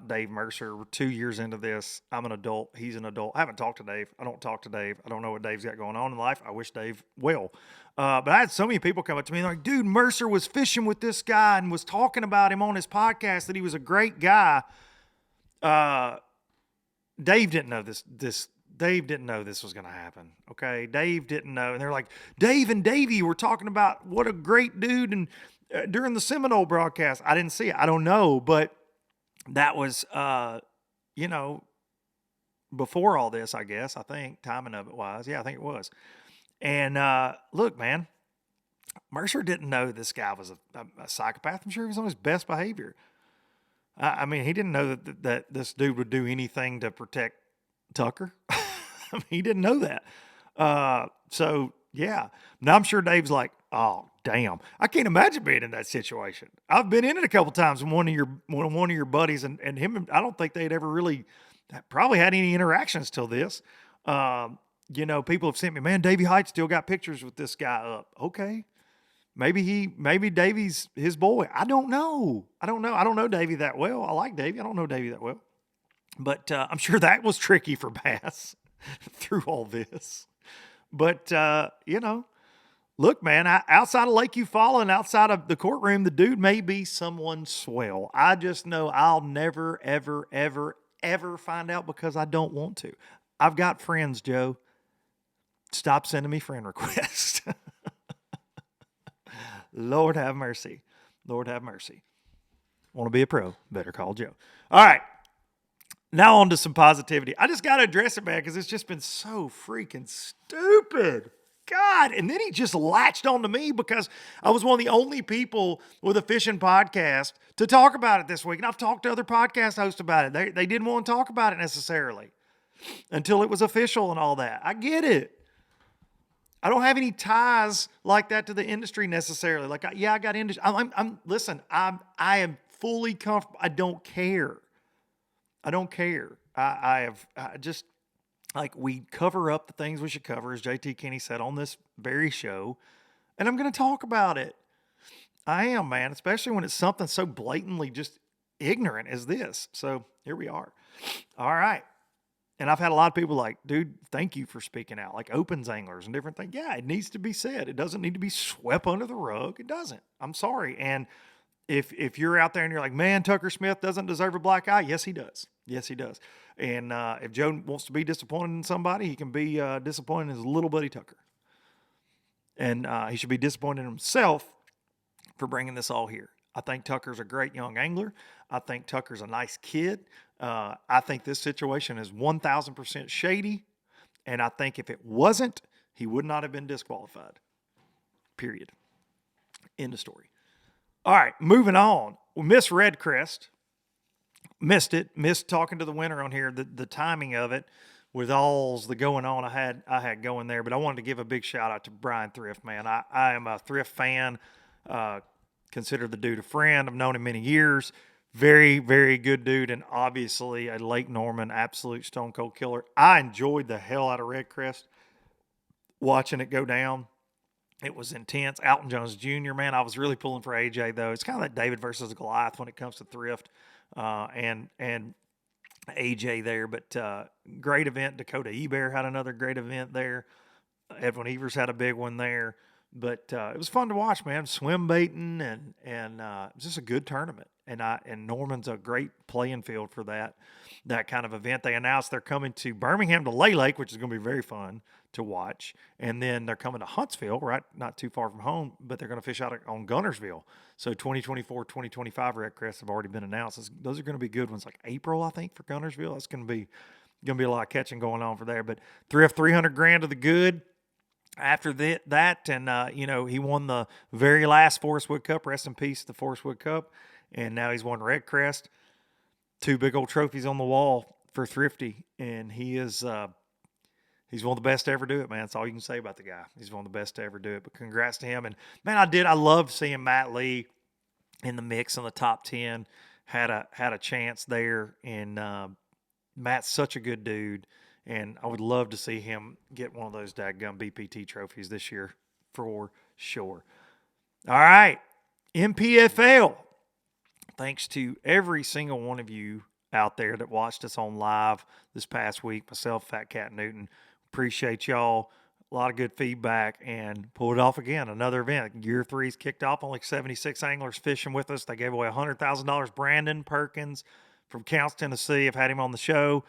Dave Mercer. We're 2 years into this. I'm an adult. He's an adult. I haven't talked to Dave. I don't talk to Dave. I don't know what Dave's got going on in life. I wish Dave well. But I had so many people come up to me like, dude, Mercer was fishing with this guy and was talking about him on his podcast, that he was a great guy. Dave didn't know this. Dave didn't know this was going to happen. Okay. Dave didn't know. And they're like, Dave and Davey were talking about what a great dude. And during the Seminole broadcast, I didn't see it. I don't know, but that was, before all this, I guess, I think timing of it wise. Yeah, I think it was. And, look, man, Mercer didn't know this guy was a psychopath. I'm sure he was on his best behavior. I mean, he didn't know that this dude would do anything to protect Tucker. I mean, he didn't know that. So yeah. Now I'm sure Dave's like, oh damn, I can't imagine being in that situation. I've been in it a couple times when one of your buddies and him, I don't think they'd ever really probably had any interactions till this. People have sent me, man, Davey Heights still got pictures with this guy up. Okay. Maybe Davey's his boy. I don't know. I don't know Davey that well. I like Davey. I don't know Davey that well. But I'm sure that was tricky for Bass through all this. But, look, man, outside of Lake Eufaula and outside of the courtroom, the dude may be someone swell. I just know I'll never, ever, ever, ever find out because I don't want to. I've got friends, Joe. Stop sending me friend requests. Lord have mercy. Lord have mercy. Want to be a pro? Better call Joe. All right. Now on to some positivity. I just got to address it, man, because it's just been so freaking stupid. God. And then he just latched on to me because I was one of the only people with a fishing podcast to talk about it this week. And I've talked to other podcast hosts about it. They didn't want to talk about it necessarily until it was official and all that. I get it. I don't have any ties like that to the industry necessarily. Like, I got industry. Listen, I am fully comfortable. I don't care. I just, like, we cover up the things we should cover, as JT Kenny said on this very show, and I'm going to talk about it. I am, man, especially when it's something so blatantly just ignorant as this. So here we are. All right. And I've had a lot of people like, dude, thank you for speaking out, like opens anglers and different things. Yeah, it needs to be said. It doesn't need to be swept under the rug. It doesn't. I'm sorry. And if you're out there and you're like, man, Tucker Smith doesn't deserve a black eye. Yes, he does. Yes, he does. And if Joe wants to be disappointed in somebody, he can be disappointed in his little buddy Tucker. And he should be disappointed in himself for bringing this all here. I think Tucker's a great young angler. I think Tucker's a nice kid. I think this situation is 1,000% shady. And I think if it wasn't, he would not have been disqualified. Period. End of story. All right, moving on. We missed Redcrest. Missed it. Missed talking to the winner on here. The timing of it with all's the going on I had going there. But I wanted to give a big shout out to Brian Thrift, man. I am a Thrift fan. Consider the dude a friend. I've known him many years. Very, very good dude, and obviously a Lake Norman absolute stone cold killer. I enjoyed the hell out of Redcrest watching it go down. It was intense. Alton Jones Jr., man, I was really pulling for AJ, though. It's kind of like David versus Goliath when it comes to Thrift and AJ there. But great event. Dakota Eber had another great event there. Edwin Evers had a big one there. But it was fun to watch, man. Swim baiting and it was just a good tournament. And Norman's a great playing field for that kind of event. They announced they're coming to Birmingham to Lay Lake, which is going to be very fun to watch. And then they're coming to Huntsville, right? Not too far from home, but they're going to fish out on Gunnersville. So 2024, 2025 Redcrest have already been announced. Those are going to be good ones, like April, I think, for Gunnersville. That's going to be a lot of catching going on for there. But Thrift, $300,000 to the good. After that, and he won the very last Forest Wood Cup. Rest in peace, the Forest Wood Cup. And now he's won Redcrest. 2 big old trophies on the wall for Thrifty, and he's one of the best to ever do it, man. That's all you can say about the guy. He's one of the best to ever do it. But congrats to him. And man, I loved seeing Matt Lee in the mix in the top 10. Had a chance there, and Matt's such a good dude. And I would love to see him get one of those dadgum BPT trophies this year for sure. All right, MPFL. Thanks to every single one of you out there that watched us on live this past week. Myself, Fat Cat Newton. Appreciate y'all. A lot of good feedback, and pulled it off again. Another event. Year 3's kicked off. Only 76 anglers fishing with us. They gave away $100,000. Brandon Perkins from Counts, Tennessee. I've had him on the show.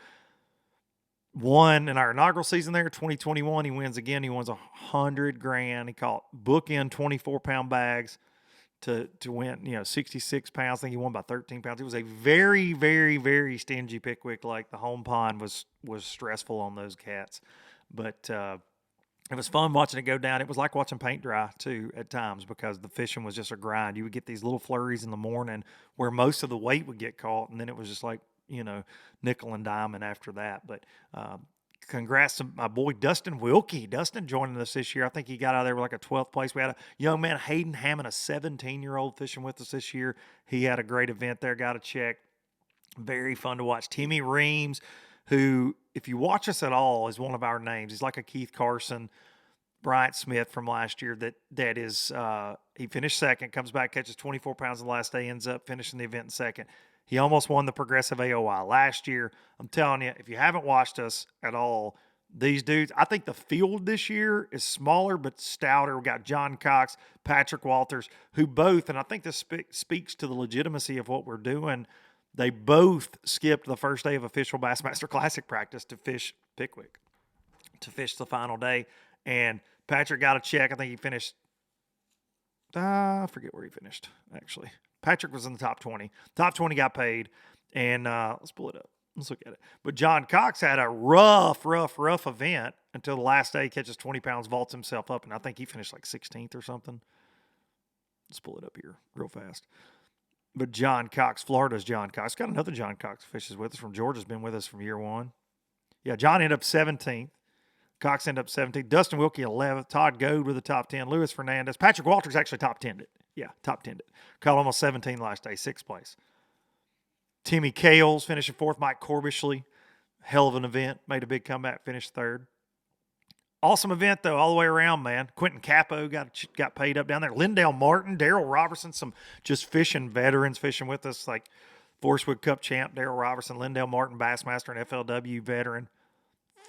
Won in our inaugural season there, 2021. He wins again. He wins $100,000. He caught bookend 24-pound bags to win, 66 pounds. I think he won by 13 pounds. It was a very, very, very stingy Pickwick. Like, the home pond was stressful on those cats. But it was fun watching it go down. It was like watching paint dry, too, at times, because the fishing was just a grind. You would get these little flurries in the morning where most of the weight would get caught, and then it was just like, nickel and diamond after that. But congrats to my boy Dustin Wilkie. Dustin joining us this year. I think he got out of there with like a 12th place. We had a young man, Hayden Hammond, a 17-year-old fishing with us this year. He had a great event there. Got a check. Very fun to watch. Timmy Reams, who, if you watch us at all, is one of our names. He's like a Keith Carson, Bryant Smith from last year. That is, he finished second, comes back, catches 24 pounds on the last day, ends up finishing the event in second. He almost won the Progressive AOI last year. I'm telling you, if you haven't watched us at all, these dudes, I think the field this year is smaller but stouter. We got John Cox, Patrick Walters, who both, and I think this speaks to the legitimacy of what we're doing, they both skipped the first day of official Bassmaster Classic practice to fish Pickwick, to fish the final day. And Patrick got a check. I think he finished, I forget where he finished, actually. Patrick was in the top 20. Top 20 got paid, and let's pull it up. Let's look at it. But John Cox had a rough event until the last day. He catches 20 pounds, vaults himself up, and I think he finished like 16th or something. Let's pull it up here real fast. But John Cox, Florida's John Cox. Got another John Cox fishes with us from Georgia's been with us from year one. Yeah, John ended up 17th. Cox ended up 17th. Dustin Wilkie 11th. Todd Goad with the top 10. Luis Fernandez. Patrick Walters actually top 10'd it. Yeah, top 10'd it. Caught almost 17 last day, 6th place. Timmy Kales finishing 4th. Mike Corbishley, hell of an event. Made a big comeback, finished 3rd. Awesome event, though, all the way around, man. Quentin Capo got paid up down there. Lindale Martin, Daryl Robertson, some just fishing veterans fishing with us, like Forestwood Cup champ Daryl Robertson, Lindale Martin, Bassmaster and FLW veteran.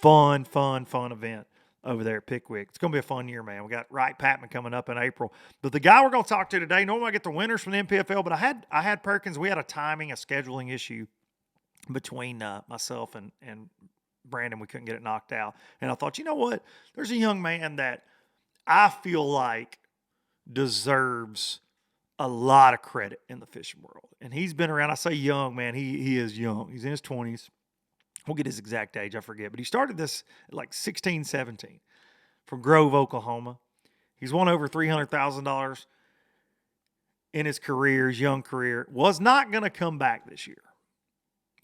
Fun event over there at Pickwick. It's going to be a fun year, man. We got Wright Patman coming up in April. But the guy we're going to talk to today, normally I get the winners from the NPFL, but I had Perkins. We had a scheduling issue between myself and Brandon. We couldn't get it knocked out. And I thought, you know what? There's a young man that I feel like deserves a lot of credit in the fishing world. And he's been around. I say young, man. He is young. He's in his 20s. We'll get his exact age. I forget. But he started this at like 16, 17 from Grove, Oklahoma. He's won over $300,000 in his career, his young career. Was not going to come back this year.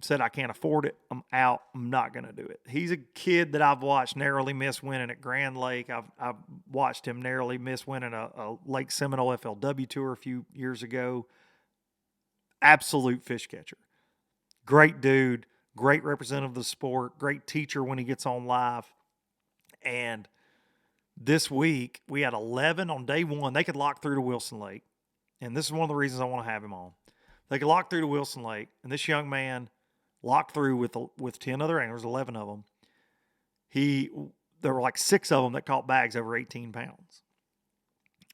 Said, I can't afford it. I'm out. I'm not going to do it. He's a kid that I've watched narrowly miss winning at Grand Lake. I've watched him narrowly miss winning a Lake Seminole FLW tour a few years ago. Absolute fish catcher. Great dude. Great representative of the sport. Great teacher when he gets on live. And this week, we had 11 on day one. They could lock through to Wilson Lake. And this is one of the reasons I want to have him on. They could lock through to Wilson Lake. And this young man locked through with 10 other anglers, 11 of them. There were like 6 of them that caught bags over 18 pounds.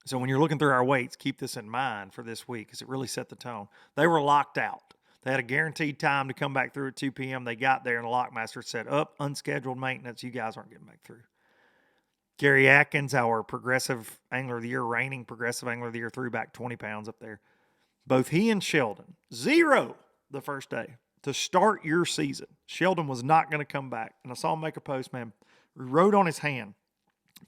So when you're looking through our weights, keep this in mind for this week because it really set the tone. They were locked out. They had a guaranteed time to come back through at 2 p.m. They got there, and the lockmaster said, unscheduled maintenance. You guys aren't getting back through. Gary Atkins, our Progressive Angler of the Year, reigning Progressive Angler of the Year, threw back 20 pounds up there. Both he and Sheldon, 0 the first day to start your season. Sheldon was not going to come back. And I saw him make a post, man. He wrote on his hand,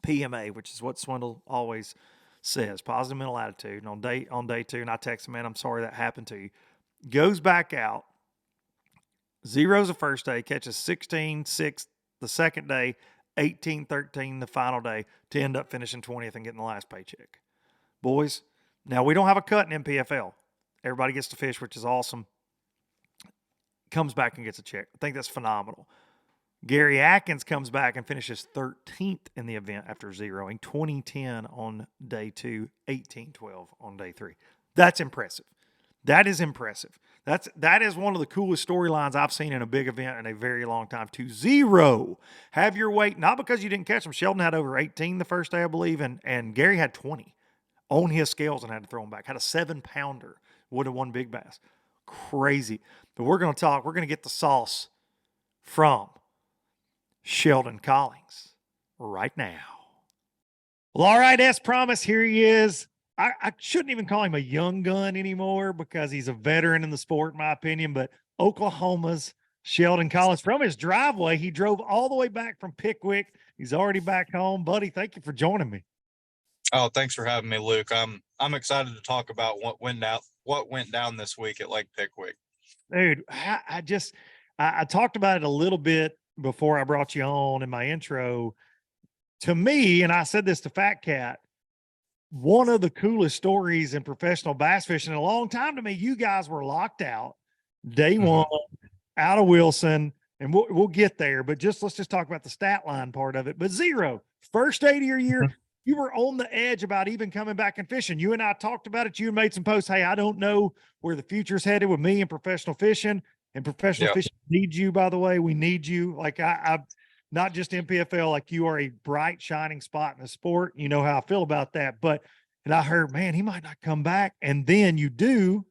PMA, which is what Swindle always says, positive mental attitude. And on day 2, and I text him, man, I'm sorry that happened to you. Goes back out, 0's the first day, catches 16, 6 the second day, 18, 13 the final day to end up finishing 20th and getting the last paycheck. Boys, now we don't have a cut in MPFL. Everybody gets to fish, which is awesome. Comes back and gets a check. I think that's phenomenal. Gary Atkins comes back and finishes 13th in the event after zeroing, 20-10 on day 2, 18-12 on day 3. That's impressive. That is impressive. That is one of the coolest storylines I've seen in a big event in a very long time. To 0, have your weight, not because you didn't catch them. Sheldon had over 18 the first day, I believe, and Gary had 20 on his scales and had to throw them back. Had a 7-pounder, would have won big bass. Crazy. But we're going to get the sauce from Sheldon Collings right now. Well, all right, as promised, here he is. I shouldn't even call him a young gun anymore because he's a veteran in the sport, in my opinion, but Oklahoma's Sheldon Collins. From his driveway, he drove all the way back from Pickwick. He's already back home. Buddy, thank you for joining me. Oh, thanks for having me, Luke. I'm excited to talk about what went down this week at Lake Pickwick. Dude, I talked about it a little bit before I brought you on in my intro. To me, and I said this to Fat Cat, one of the coolest stories in professional bass fishing in a long time to me. You guys were locked out day one, out of Wilson, and we'll get there. But let's just talk about the stat line part of it. But 0, first day of your year, you were on the edge about even coming back and fishing. You and I talked about it. You made some posts. Hey, I don't know where the future's headed with me and professional fishing. And professional fishing needs you, by the way. We need you. Like I not just MPFL, like you are a bright, shining spot in the sport. You know how I feel about that. And I heard, man, he might not come back. And then you do.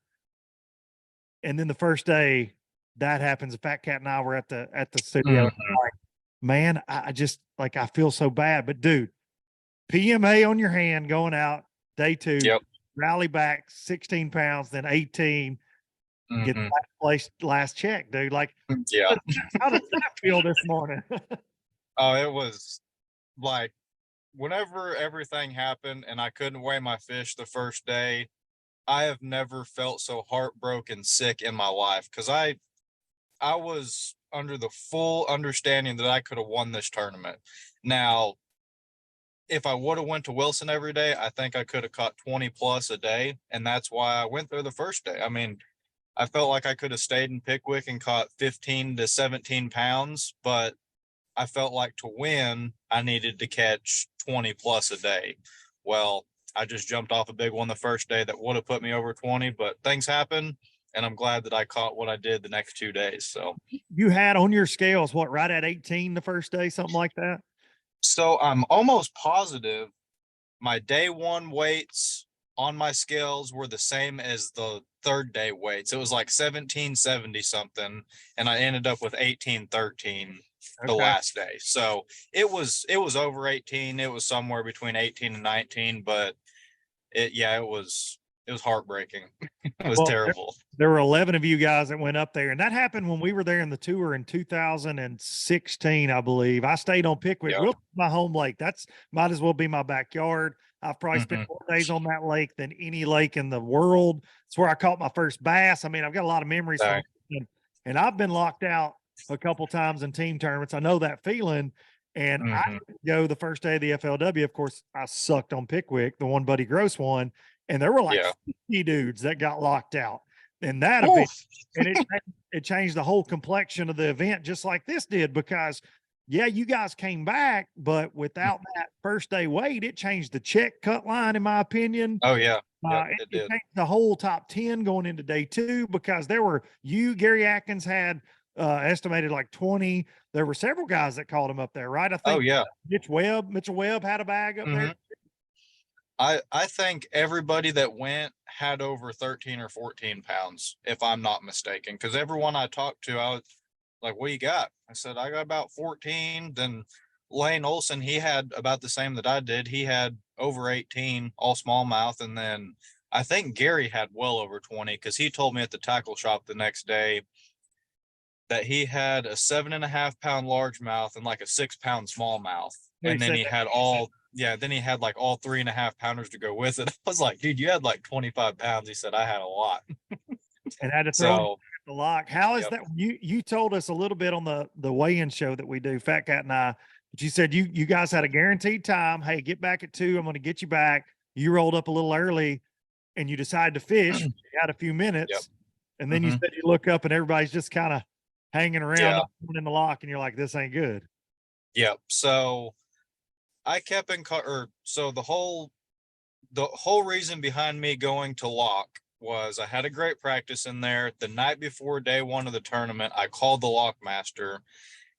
And then the first day that happens, Fat Cat and I were at the studio. Like, man, I just like, I feel so bad. But dude, PMA on your hand going out day 2, rally back 16 pounds, then 18. get Mhm. last place, last check, dude. Like, Yeah. how does that feel this morning? Oh, it was like whenever everything happened and I couldn't weigh my fish the first day, I have never felt so heartbroken sick in my life because I was under the full understanding that I could have won this tournament. Now, if I would have went to Wilson every day, I think I could have caught 20 plus a day, and that's why I went there the first day. I mean, I felt like I could have stayed in Pickwick and caught 15 to 17 pounds, but I felt like to win, I needed to catch 20 plus a day. Well, I just jumped off a big one the first day that would have put me over 20, but things happen, and I'm glad that I caught what I did the next 2 days. You had on your scales, what, right at 18 the first day, something like that? So I'm almost positive my day one weights on my scales were the same as the third day weights. It was like 1770 something, and I ended up with 1813 the Okay. last day. So it was over 18. It was somewhere between 18 and 19, but it was heartbreaking. It was Well, terrible. there were 11 of you guys that went up there, and that happened when we were there in the tour in 2016, I believe. I stayed on Pickwick. Yeah. Well, my home lake. That's might as well be my backyard. I've probably spent Hmm. more days on that lake than any lake in the world. It's where I caught my first bass. I mean, I've got a lot of memories from it, and I've been locked out a couple times in team tournaments. I know that feeling. And I Hmm. didn't go the first day of the FLW. Of course, I sucked on Pickwick, the one Buddy Gross won, and there were like Yeah. 50 dudes that got locked out in that event. Oof. And it changed the whole complexion of the event, just like this did, because yeah, you guys came back, but without that first day wait, it changed the check cut line, in my opinion. Oh yeah. Yep, It, it it did. changed the whole top 10 going into day two, because there were Gary Atkins had estimated like 20. There were several guys that called him up there, right? I Oh think yeah. Mitchell Webb had a bag up there. Hmm. I think everybody that went had over 13 or 14 pounds, if I'm not mistaken. Because everyone I talked to, I was like, "What you got?" I said, "I got about 14." Then Lane Olson, he had about the same that I did. He had over 18, all smallmouth, and then I think Gary had well over 20 because he told me at the tackle shop the next day that he had a 7.5 pound largemouth and like a 6 pound smallmouth, He and then said he that. had all yeah, then he had like all 3.5 pounders to go with it. I was like, dude, you had like 25 pounds. He said, I had a lot. And had to throw him So at the lock. How is yep. that? You told us a little bit on the weigh-in show that we do, Fat Cat and I, but you said you guys had a guaranteed time. Hey, get back at 2. I'm going to get you back. You rolled up a little early and you decided to fish. You had a few Yep. minutes, and then you Hmm. said you look up and everybody's just kind of hanging around, Yeah. not going in the lock, and you're like, this ain't good. Yep. So I kept in or so the whole reason behind me going to lock was I had a great practice in there. The night before day one of the tournament, I called the lock master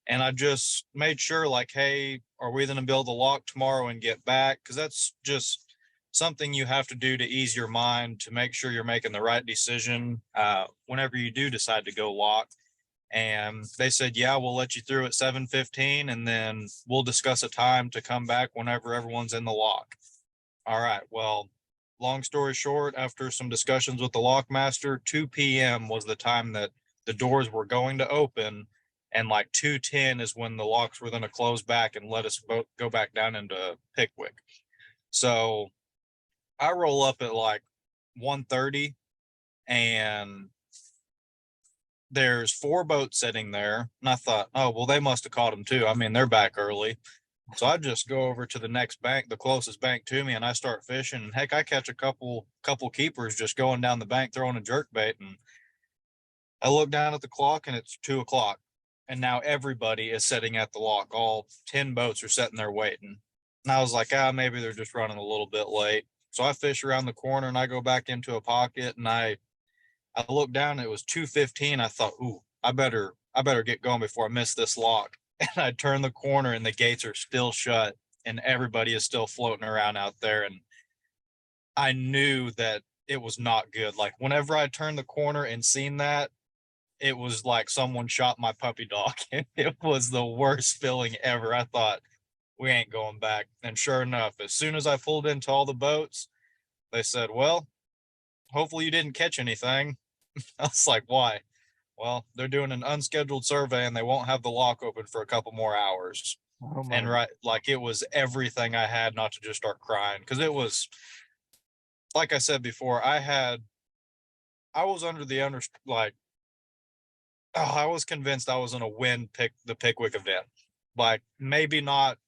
and I just made sure, like, hey, are we going to build a lock tomorrow and get back? Because that's just something you have to do to ease your mind to make sure you're making the right decision whenever you do decide to go lock. And they said, yeah, we'll let you through at 7:15, and then we'll discuss a time to come back whenever everyone's in the lock. All right. Well, long story short, after some discussions with the lock master, 2 p.m. was the time that the doors were going to open, and like 2:10 is when the locks were going to close back and let us both go back down into Pickwick. So I roll up at like 1:30, and there's 4 boats sitting there. And I thought, oh, well, they must have caught them too. I mean, they're back early. So I just go over to the next bank, the closest bank to me, and I start fishing. And heck, I catch a couple keepers just going down the bank throwing a jerk bait. And I look down at the clock and it's 2 o'clock. And now everybody is sitting at the lock. All 10 boats are sitting there waiting. And I was like, maybe they're just running a little bit late. So I fish around the corner and I go back into a pocket and I looked down and it was 2:15. I thought, ooh, I better get going before I miss this lock. And I turn the corner and the gates are still shut and everybody is still floating around out there. And I knew that it was not good. Like whenever I turned the corner and seen that, it was like someone shot my puppy dog. And it was the worst feeling ever. I thought, we ain't going back. And sure enough, as soon as I pulled into all the boats, they said, well, hopefully you didn't catch anything. I was like, why? Well, they're doing an unscheduled survey and they won't have the lock open for a couple more hours. Oh my. And like it was everything I had not to just start crying, because it was, like I said before, I was under the like, oh, I was convinced I was going to win the Pickwick event. Like, maybe not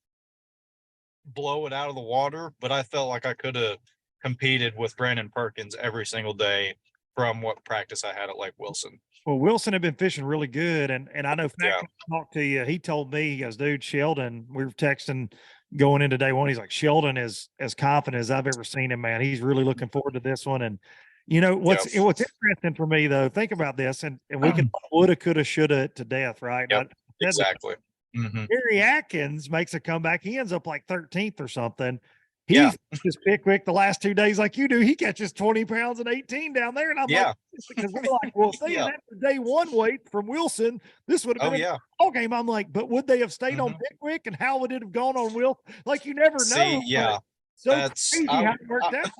blow it out of the water, but I felt like I could have competed with Brandon Perkins every single day from what practice I had at Lake Wilson. Well, Wilson had been fishing really good, and I know Yeah. Fact talked to you. He told me, he goes, dude, Sheldon. We were texting going into day one. He's like, Sheldon is as confident as I've ever seen him, man. He's really looking forward to this one. And you know what's Yep. what's interesting for me though. Think about this, and we can woulda, coulda, shoulda to death, right? Yep. I said Exactly. Mm-hmm. Gary Atkins makes a comeback. He ends up like 13th or something. Yeah. He fishes Pickwick the last 2 days like you do. He catches 20 pounds and 18 down there. And I'm Yeah. like, because we're like, well, if they Yeah. had the day one weight from Wilson, this would have Oh been yeah. a ball game. I'm like, but would they have stayed on Mhm. Pickwick, and how would it have gone on Will? Like, you never See, know. yeah. So That's crazy how it worked out.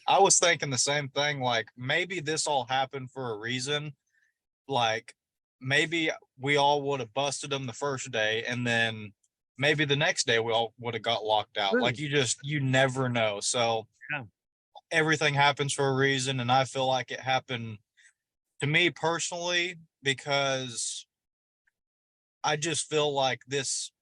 I was thinking the same thing. Like, maybe this all happened for a reason. Like, maybe we all would have busted them the first day, and then maybe the next day we all would have got locked out. True. Like, you never know. So Yeah. everything happens for a reason, and I feel like it happened to me personally because I just feel like this.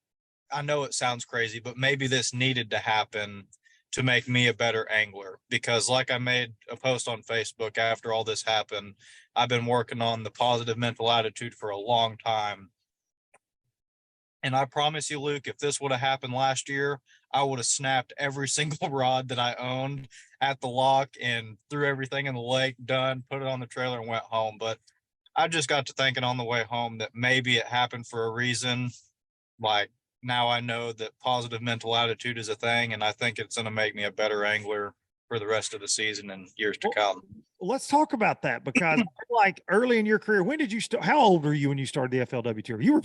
I know it sounds crazy, but maybe this needed to happen to make me a better angler, because like I made a post on Facebook after all this happened, I've been working on the positive mental attitude for a long time. And I promise you, Luke, if this would have happened last year, I would have snapped every single rod that I owned at the lock and threw everything in the lake, done, put it on the trailer and went home. But I just got to thinking on the way home that maybe it happened for a reason. Like, now I know that positive mental attitude is a thing, and I think it's going to make me a better angler for the rest of the season and years to come. Let's talk about that, because I feel like early in your career, when did you start? How old were you when you started the FLW tour? You were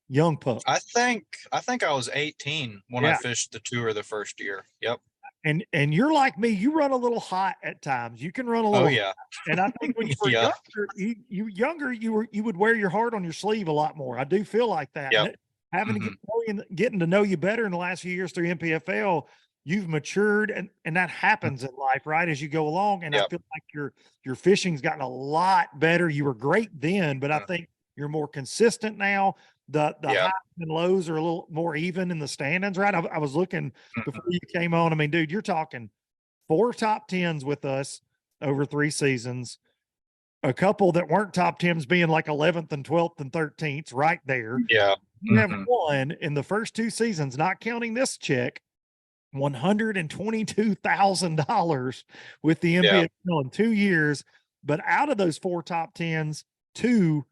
young pup. I think I was 18 when I Yeah. fished the tour the first year. Yep. And you're like me, you run a little hot at times. You can run a little Oh yeah. hot. And I think when you were Yeah. younger, you would wear your heart on your sleeve a lot more. I do feel like that. Yep. And having to getting to know you better in the last few years through MPFL, you've matured, and that happens in life, right? As you go along. And I Yep. feel like your fishing's gotten a lot better. You were great then, but I think you're more consistent now. The Yep. highs and lows are a little more even in the standings, right? I was looking before you came on. I mean, dude, you're talking 4 top 10s with us over 3 seasons. A couple that weren't top 10s being like 11th and 12th and 13th, right there. Yeah. You have won in the first 2 seasons, not counting this check, $122,000 with the MPFL in 2 years. But out of those 4 top 10s, 2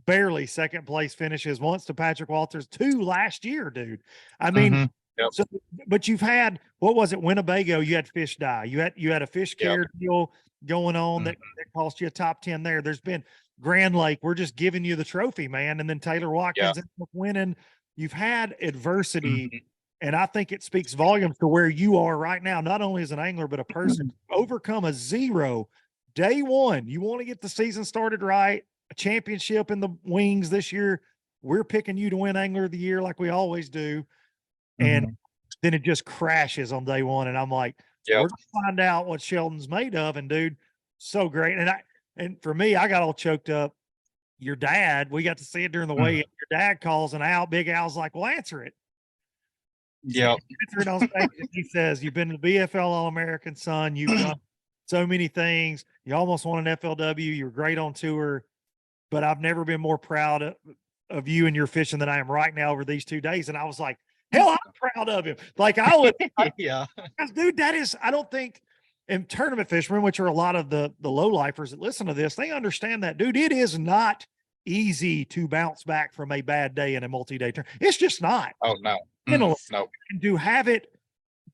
barely second place finishes, once to Patrick Walters, 2 last year, dude. I mean, Yep. so, but you've had, what was it, Winnebago, you had fish die. You had a fish care deal going on that cost you a top 10 there. There's been Grand Lake, we're just giving you the trophy, man. And then Taylor Watkins ended up winning. You've had adversity, and I think it speaks volumes to where you are right now, not only as an angler, but a person. Overcome a 0 day one. You want to get the season started right, a championship in the wings this year. We're picking you to win Angler of the Year like we always do. And then it just crashes on day one. And I'm like, we're going to find out what Sheldon's made of. And dude, so great. And for me, I got all choked up. Your dad, we got to see it during the weigh-in. Your dad calls, and Big Al's like, well, answer it. Yep. Answer it on stage. And he says, you've been to the BFL All-American, son. You've done so many things. You almost won an FLW. You were great on tour. But I've never been more proud of you and your fishing than I am right now over these 2 days. And I was like, hell, I'm proud of him. Like I would, Yeah. dude, that is, I don't think in tournament fishermen, which are a lot of the low lifers that listen to this, they understand that, dude, it is not easy to bounce back from a bad day in a multi-day tournament. It's just not. Oh no. No. And to have it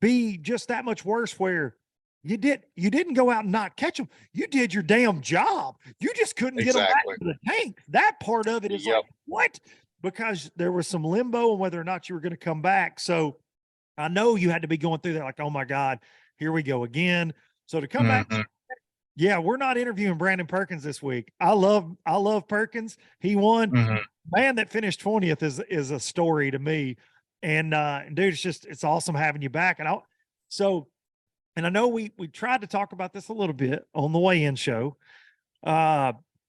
be just that much worse where you didn't go out and not catch them. You did your damn job. You just couldn't get them back to the tank. That part of it is like, what? Because there was some limbo on whether or not you were going to come back. So I know you had to be going through that like, oh my God, here we go again. So to come back Yeah, we're not interviewing Brandon Perkins this week. I love Perkins. He won. Mhm. Man that finished 20th is a story to me. And dude, it's awesome having you back. So and I know we tried to talk about this a little bit on the weigh-in show.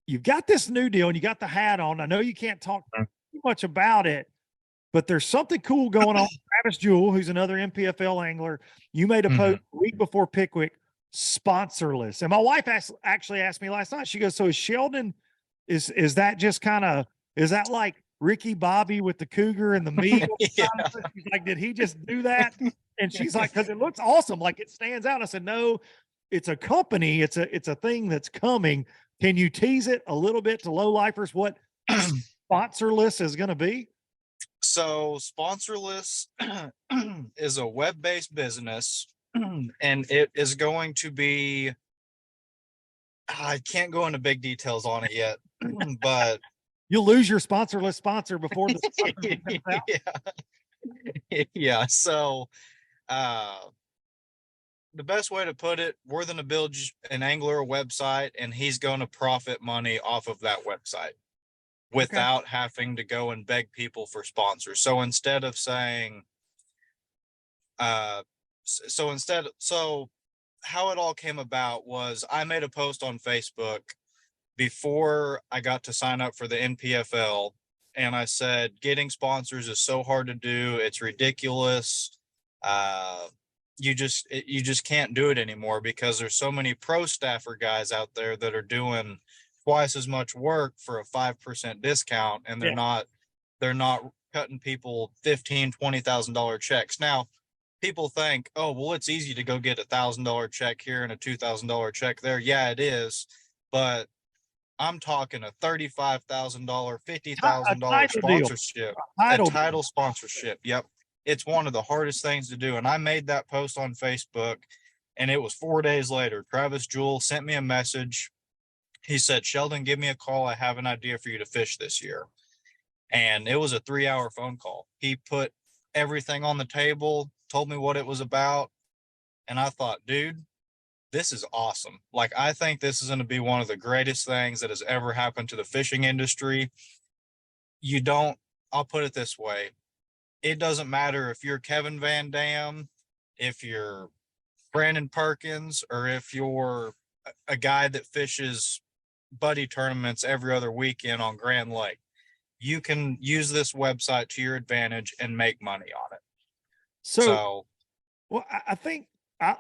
You've got this new deal and you got the hat on. I know you can't talk too much about it, but there's something cool going on. Travis Jewell, who's another MPFL angler, you made a post a week before Pickwick, sponsorless. And my wife actually asked me last night. She goes, "So is Sheldon? Is that just kind of is that like Ricky Bobby with the cougar and the meat?" Yeah. She's like, "Did he just do that?" And she's like, "Because it looks awesome, like it stands out." I said, "No, it's a company. It's a thing that's coming. Can you tease it a little bit to low lifers what sponsorless is going to be?" So sponsorless is a web-based business, and it is going to be. I can't go into big details on it yet, but You'll lose your sponsorless sponsor before the sponsor comes out. yeah. So the best way to put it, we're going to build an angler website, and he's going to profit money off of that website without having to go and beg people for sponsors. So instead of saying, so how it all came about was I made a post on Facebook before I got to sign up for the NPFL, and I said, getting sponsors is so hard to do. It's ridiculous. You just can't do it anymore because there's so many pro staffer guys out there that are doing twice as much work for a 5% discount, and they're not cutting people $15,000-$20,000 checks. Now, people think, oh, well, it's easy to go get $1,000 check here and a $2,000 check there. Yeah, it is, but I'm talking a $35,000, $50,000 sponsorship, a title sponsorship. Yep. It's one of the hardest things to do. And I made that post on Facebook, and it was 4 days later. Travis Jewell sent me a message. He said, "Sheldon, give me a call. I have an idea for you to fish this year." And it was a 3-hour phone call. He put everything on the table, told me what it was about. And I thought, dude, this is awesome. Like, I think this is going to be one of the greatest things that has ever happened to the fishing industry. I'll put it this way. It doesn't matter if you're Kevin Van Dam, if you're Brandon Perkins, or if you're a guy that fishes buddy tournaments every other weekend on Grand Lake. You can use this website to your advantage and make money on it. So well, I think I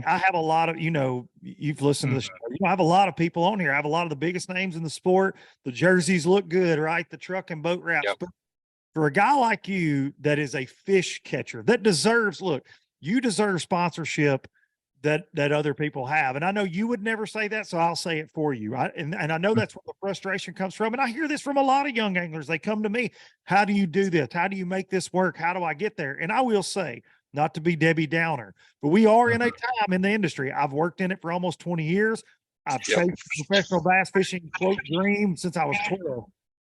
have a lot of, you've listened to the show. I have a lot of people on here. I have a lot of the biggest names in the sport. The jerseys look good, right? The truck and boat wraps. Yep. But for a guy like you that is a fish catcher that deserves, you deserve sponsorship that other people have. And I know you would never say that, so I'll say it for you. And I know that's where the frustration comes from. And I hear this from a lot of young anglers. They come to me, "How do you do this? How do you make this work? How do I get there?" And I will say, not to be Debbie Downer, but we are in a time in the industry. I've worked in it for almost 20 years. I've chased professional bass fishing quote dream since I was 12.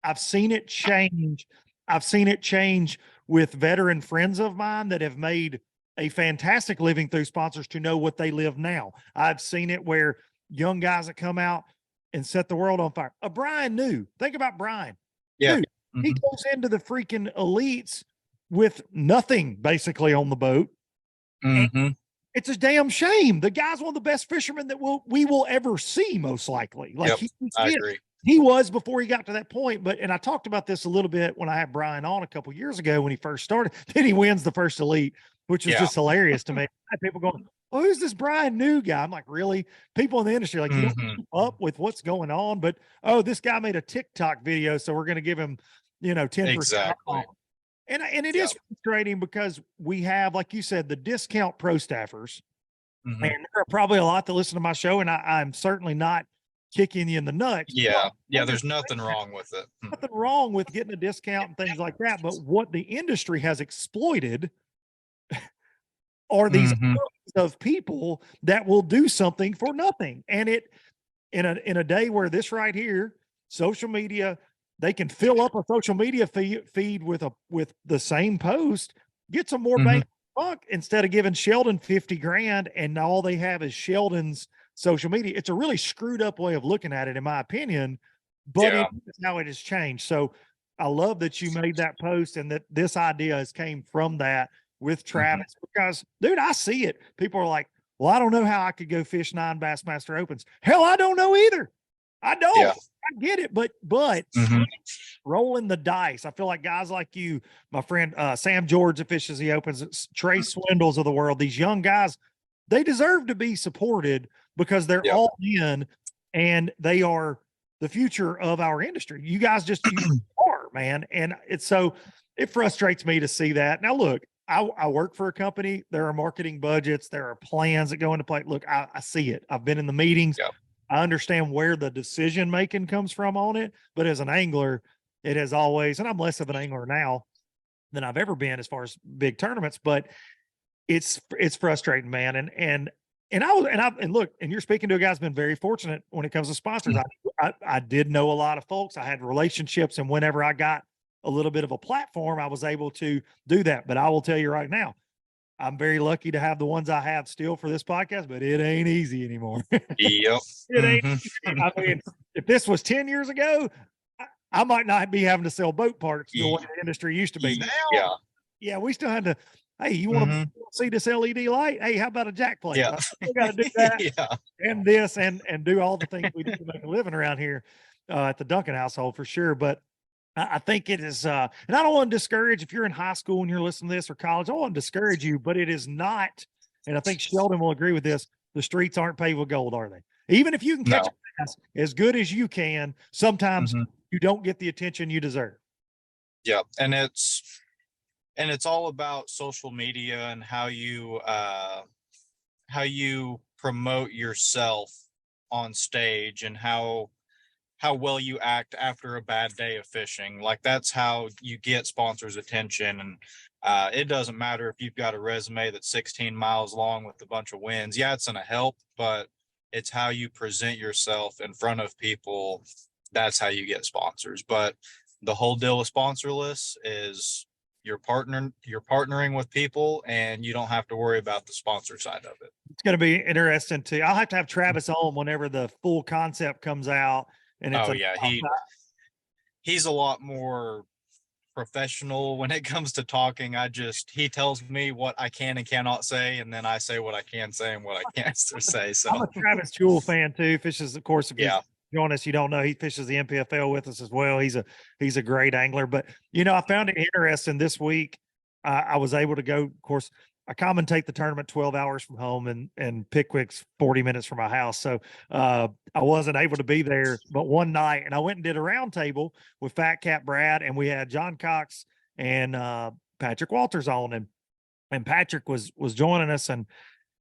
I've seen it change. I've seen it change with veteran friends of mine that have made a fantastic living through sponsors to know what they live now. I've seen it where young guys that come out and set the world on fire. Brian New, think about Brian. Yeah. Dude, he goes into the freaking elites with nothing basically on the boat. It's a damn shame. The guy's one of the best fishermen that we will ever see, most likely. Like, I agree. He was before he got to that point. And I talked about this a little bit when I had Brian on a couple years ago when he first started. Then he wins the first elite, which is just hilarious to me. I had people going, "Oh, who's this Brian New guy?" I'm like, really? People in the industry, like, you don't keep up with what's going on, but this guy made a TikTok video, so we're going to give him, 10% off. And it is frustrating because we have, like you said, the discount pro staffers, and there are probably a lot that listen to my show, and I'm certainly not kicking you in the nuts. Yeah. There's nothing wrong with it. Nothing wrong with getting a discount and things like that. But what the industry has exploited are these of people that will do something for nothing. And it in a day where this right here, social media, they can fill up a social media feed with the same post, get some more bang for buck instead of giving Sheldon 50 grand and all they have is Sheldon's social media. It's a really screwed up way of looking at it, in my opinion, but Yeah. it's how it has changed. So I love that you made that post and that this idea has came from that with Travis because, dude, I see it. People are like, well, I don't know how I could go fish 9 Bassmaster Opens. Hell, I don't know either. I don't. Yeah. I get it, but rolling the dice. I feel like guys like you, my friend Sam George that fishes the Opens, Trey Swindles of the world, these young guys, they deserve to be supported because they're all in and they are the future of our industry. You guys just you are, man. And it's so it frustrates me to see that. Now, look, I work for a company. There are marketing budgets. There are plans that go into play. Look, I see it. I've been in the meetings. Yep. I understand where the decision making comes from on it. But as an angler, it has always, and I'm less of an angler now than I've ever been as far as big tournaments, but it's frustrating, man. And look, and you're speaking to a guy who's been very fortunate when it comes to sponsors. I did know a lot of folks. I had relationships, and whenever I got a little bit of a platform, I was able to do that. But I will tell you right now, I'm very lucky to have the ones I have still for this podcast, but it ain't easy anymore. Yep. It ain't easy. I mean, if this was 10 years ago, I might not be having to sell boat parts the way the industry used to be. Now, yeah, we still had to, hey, you want to see this LED light? Hey, how about a jack plate? Yeah. We got to do that and this and do all the things we do to make a living around here at the Duncan household for sure. But I think it is, and I don't want to discourage if you're in high school and you're listening to this or college, I don't want to discourage you, but it is not, and I think Sheldon will agree with this, the streets aren't paved with gold, are they? Even if you can catch a bass as good as you can, sometimes you don't get the attention you deserve. Yeah. And it's all about social media and how you promote yourself on stage and how well you act after a bad day of fishing. Like that's how you get sponsors' attention. And it doesn't matter if you've got a resume that's 16 miles long with a bunch of wins. Yeah, it's going to help, but it's how you present yourself in front of people. That's how you get sponsors. But the whole deal with sponsorless is you're partnering with people and you don't have to worry about the sponsor side of it. It's going to be interesting too. I'll have to have Travis on whenever the full concept comes out. And it's he's a lot more professional when it comes to talking. He tells me what I can and cannot say, and then I say what I can say and what I can't say. So I'm a Travis Jewell fan too. Fishes, of course, if you join us, you don't know he fishes the MPFL with us as well. He's a great angler. But I found it interesting this week. I was able to go, of course, I commentate the tournament 12 hours from home and Pickwick's 40 minutes from my house. So I wasn't able to be there, but one night, and I went and did a round table with Fat Cat Brad, and we had John Cox and Patrick Walters on, and Patrick was joining us, and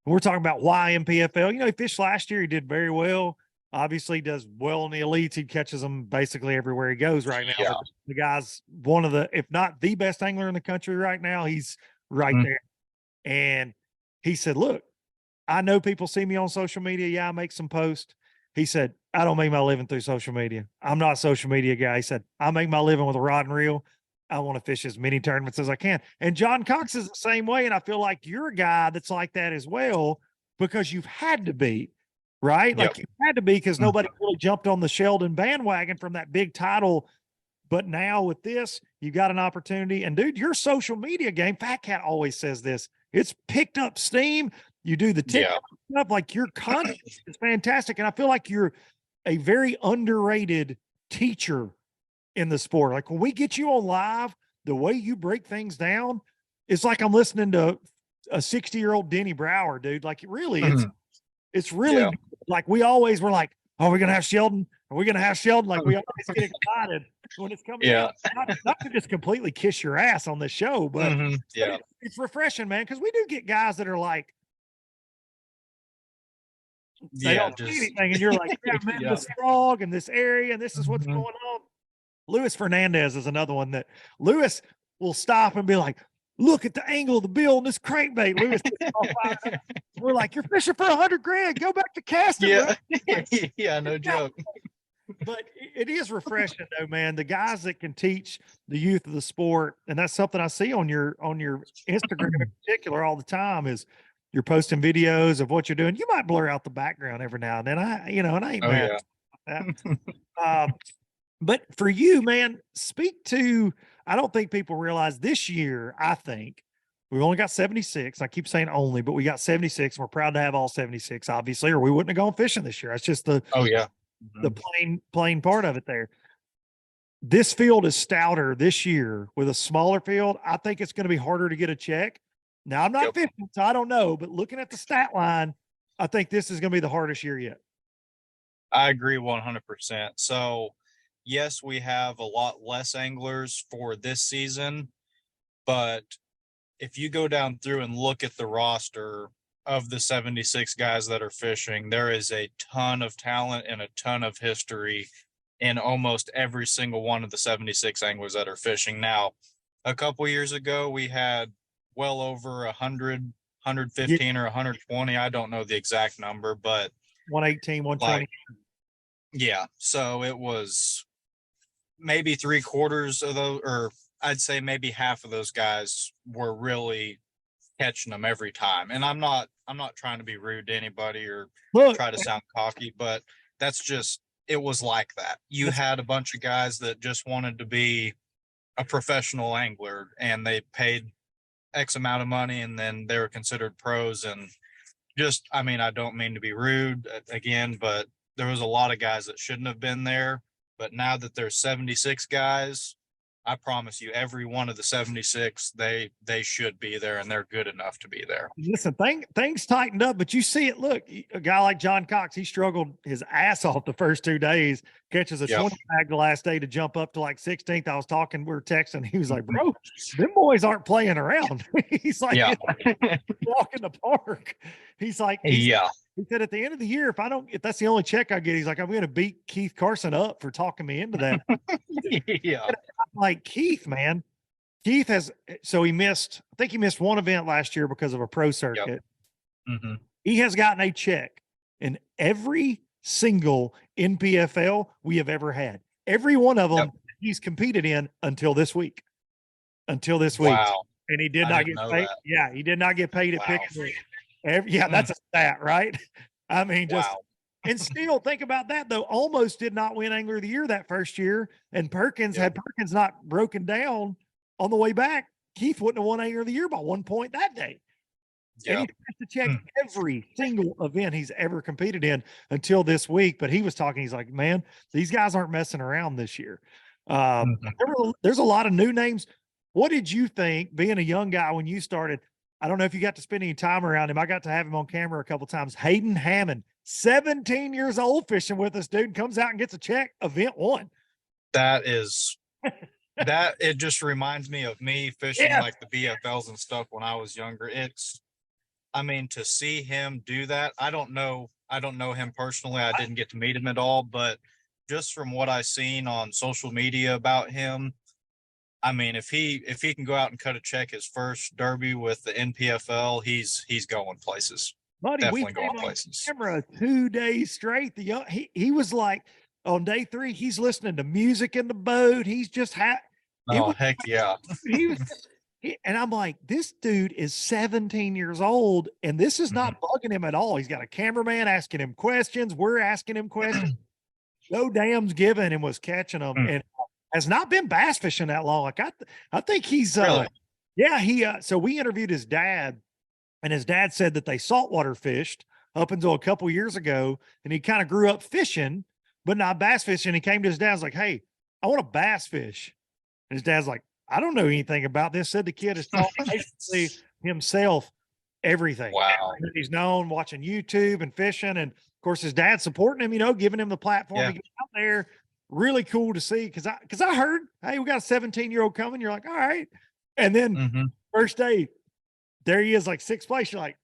we're talking about why MPFL. He fished last year. He did very well. Obviously does well in the elites. He catches them basically everywhere he goes right now. Yeah. The guy's one of the, if not the best angler in the country right now. He's right there. And he said, look, I know people see me on social media. Yeah, I make some posts. He said, I don't make my living through social media. I'm not a social media guy. He said, I make my living with a rod and reel. I want to fish as many tournaments as I can. And John Cox is the same way. And I feel like you're a guy that's like that as well, because you've had to be, right? Like you had to be, because nobody really jumped on the Sheldon bandwagon from that big title. But now with this, you got an opportunity. And dude, your social media game, Fat Cat always says this, it's picked up steam. You do the TikTok stuff, like your content is fantastic. And I feel like you're a very underrated teacher in the sport. Like when we get you on live, the way you break things down, it's like I'm listening to a 60-year-old Denny Brower, dude. Like it really, it's really like we always were like, oh, we're going to have Sheldon. Are we going to have Sheldon? Like we always get excited when it's coming out. Not to just completely kiss your ass on the show, but it's refreshing, man. Cause we do get guys that are like, they don't see anything. And you're like, man, this frog and this area, and this is what's going on. Luis Fernandez is another one that Luis will stop and be like, look at the angle of the bill on this crankbait. Luis, we're like, you're fishing for $100,000. Go back to casting. Yeah, no joke. But it is refreshing though, man. The guys that can teach the youth of the sport, and that's something I see on your Instagram in particular all the time, is you're posting videos of what you're doing. You might blur out the background every now and then. And I ain't Oh mad yeah. at that. But for you, man, speak to, I don't think people realize this year, I think we've only got 76. I keep saying only, but we got 76. We're proud to have all 76, obviously, or we wouldn't have gone fishing this year. That's just Oh yeah. the plain part of it there. This field is stouter this year with a smaller field. I think it's going to be harder to get a check. Now, I'm not Yep. fishing, so I don't know, but looking at the stat line, I think this is going to be the hardest year yet. I agree 100%. So, yes, we have a lot less anglers for this season, but if you go down through and look at the roster of the 76 guys that are fishing, there is a ton of talent and a ton of history in almost every single one of the 76 anglers that are fishing. Now, a couple years ago, we had well over 100, 115 or 120. I don't know the exact number, but 118, 120. like, yeah. So it was maybe 3/4 of those, or I'd say maybe half of those guys were really catching them every time. And I'm not trying to be rude to anybody or Look, try to sound cocky, but that's just, it was like that. You had a bunch of guys that just wanted to be a professional angler and they paid X amount of money and then they were considered pros. And just, I mean, I don't mean to be rude again, but there was a lot of guys that shouldn't have been there. But now that there's 76 guys, I promise you, every one of the 76, they should be there and they're good enough to be there. listen, things tightened up, but you see it. Look, a guy like John Cox, he struggled his ass off the first 2 days, catches a Yep. 20 bag the last day to jump up to like 16th. I was talking, we were texting. He was like, bro, them boys aren't playing around. He's like, Yeah. walk in the park. He's like, Yeah. he said, at the end of the year, if that's the only check I get, he's like, I'm going to beat Keith Carson up for talking me into that. Yeah. Like, Keith, man, Keith so he missed, I think he missed one event last year because of a pro circuit. Mm-hmm. He has gotten a check in every single NPFL we have ever had. Every one of them he's competed in until this week. Wow. And he did I not didn't get know paid. that. Yeah, he did not get paid at Wow. picking. That's a stat, right? I mean, just Wow. and still think about that though. Almost did not win Angler of the Year that first year. And Perkins, had Perkins not broken down on the way back, Keith wouldn't have won Angler of the Year by 1 point that day. And he has to check every single event he's ever competed in until this week. But he was talking, he's like, man, these guys aren't messing around this year. There's a lot of new names. What did you think, being a young guy when you started? I don't know if you got to spend any time around him. I got to have him on camera a couple times. Hayden Hammond, 17 years old, fishing with us, dude, comes out and gets a check, event 1. That is that it just reminds me of me fishing like the BFLs and stuff when I was younger. I mean, to see him do that, I don't know him personally. I didn't get to meet him at all, but just from what I've seen on social media about him, I mean, if he can go out and cut a check his first derby with the NPFL, he's going places. Buddy, Definitely going places. Camera 2 days straight. He was like, on day 3, he's listening to music in the boat. He's just Heck yeah. And I'm like, this dude is 17 years old, and this is not bugging him at all. He's got a cameraman asking him questions. We're asking him questions. No damn's given and was catching them, and has not been bass fishing that long. Like I think he's Really? So we interviewed his dad, and his dad said that they saltwater fished up until a couple years ago, and he kind of grew up fishing, but not bass fishing. He came to his dad, was like, hey, I want to bass fish. And his dad's like, I don't know anything about this. Said the kid has taught basically himself everything. Wow. He's known watching YouTube and fishing. And of course, his dad's supporting him, giving him the platform to get out there. Really cool to see. Cause I heard, hey, we got a 17-year-old coming. You're like, all right. And then first day, there he is, like 6th place. You're like,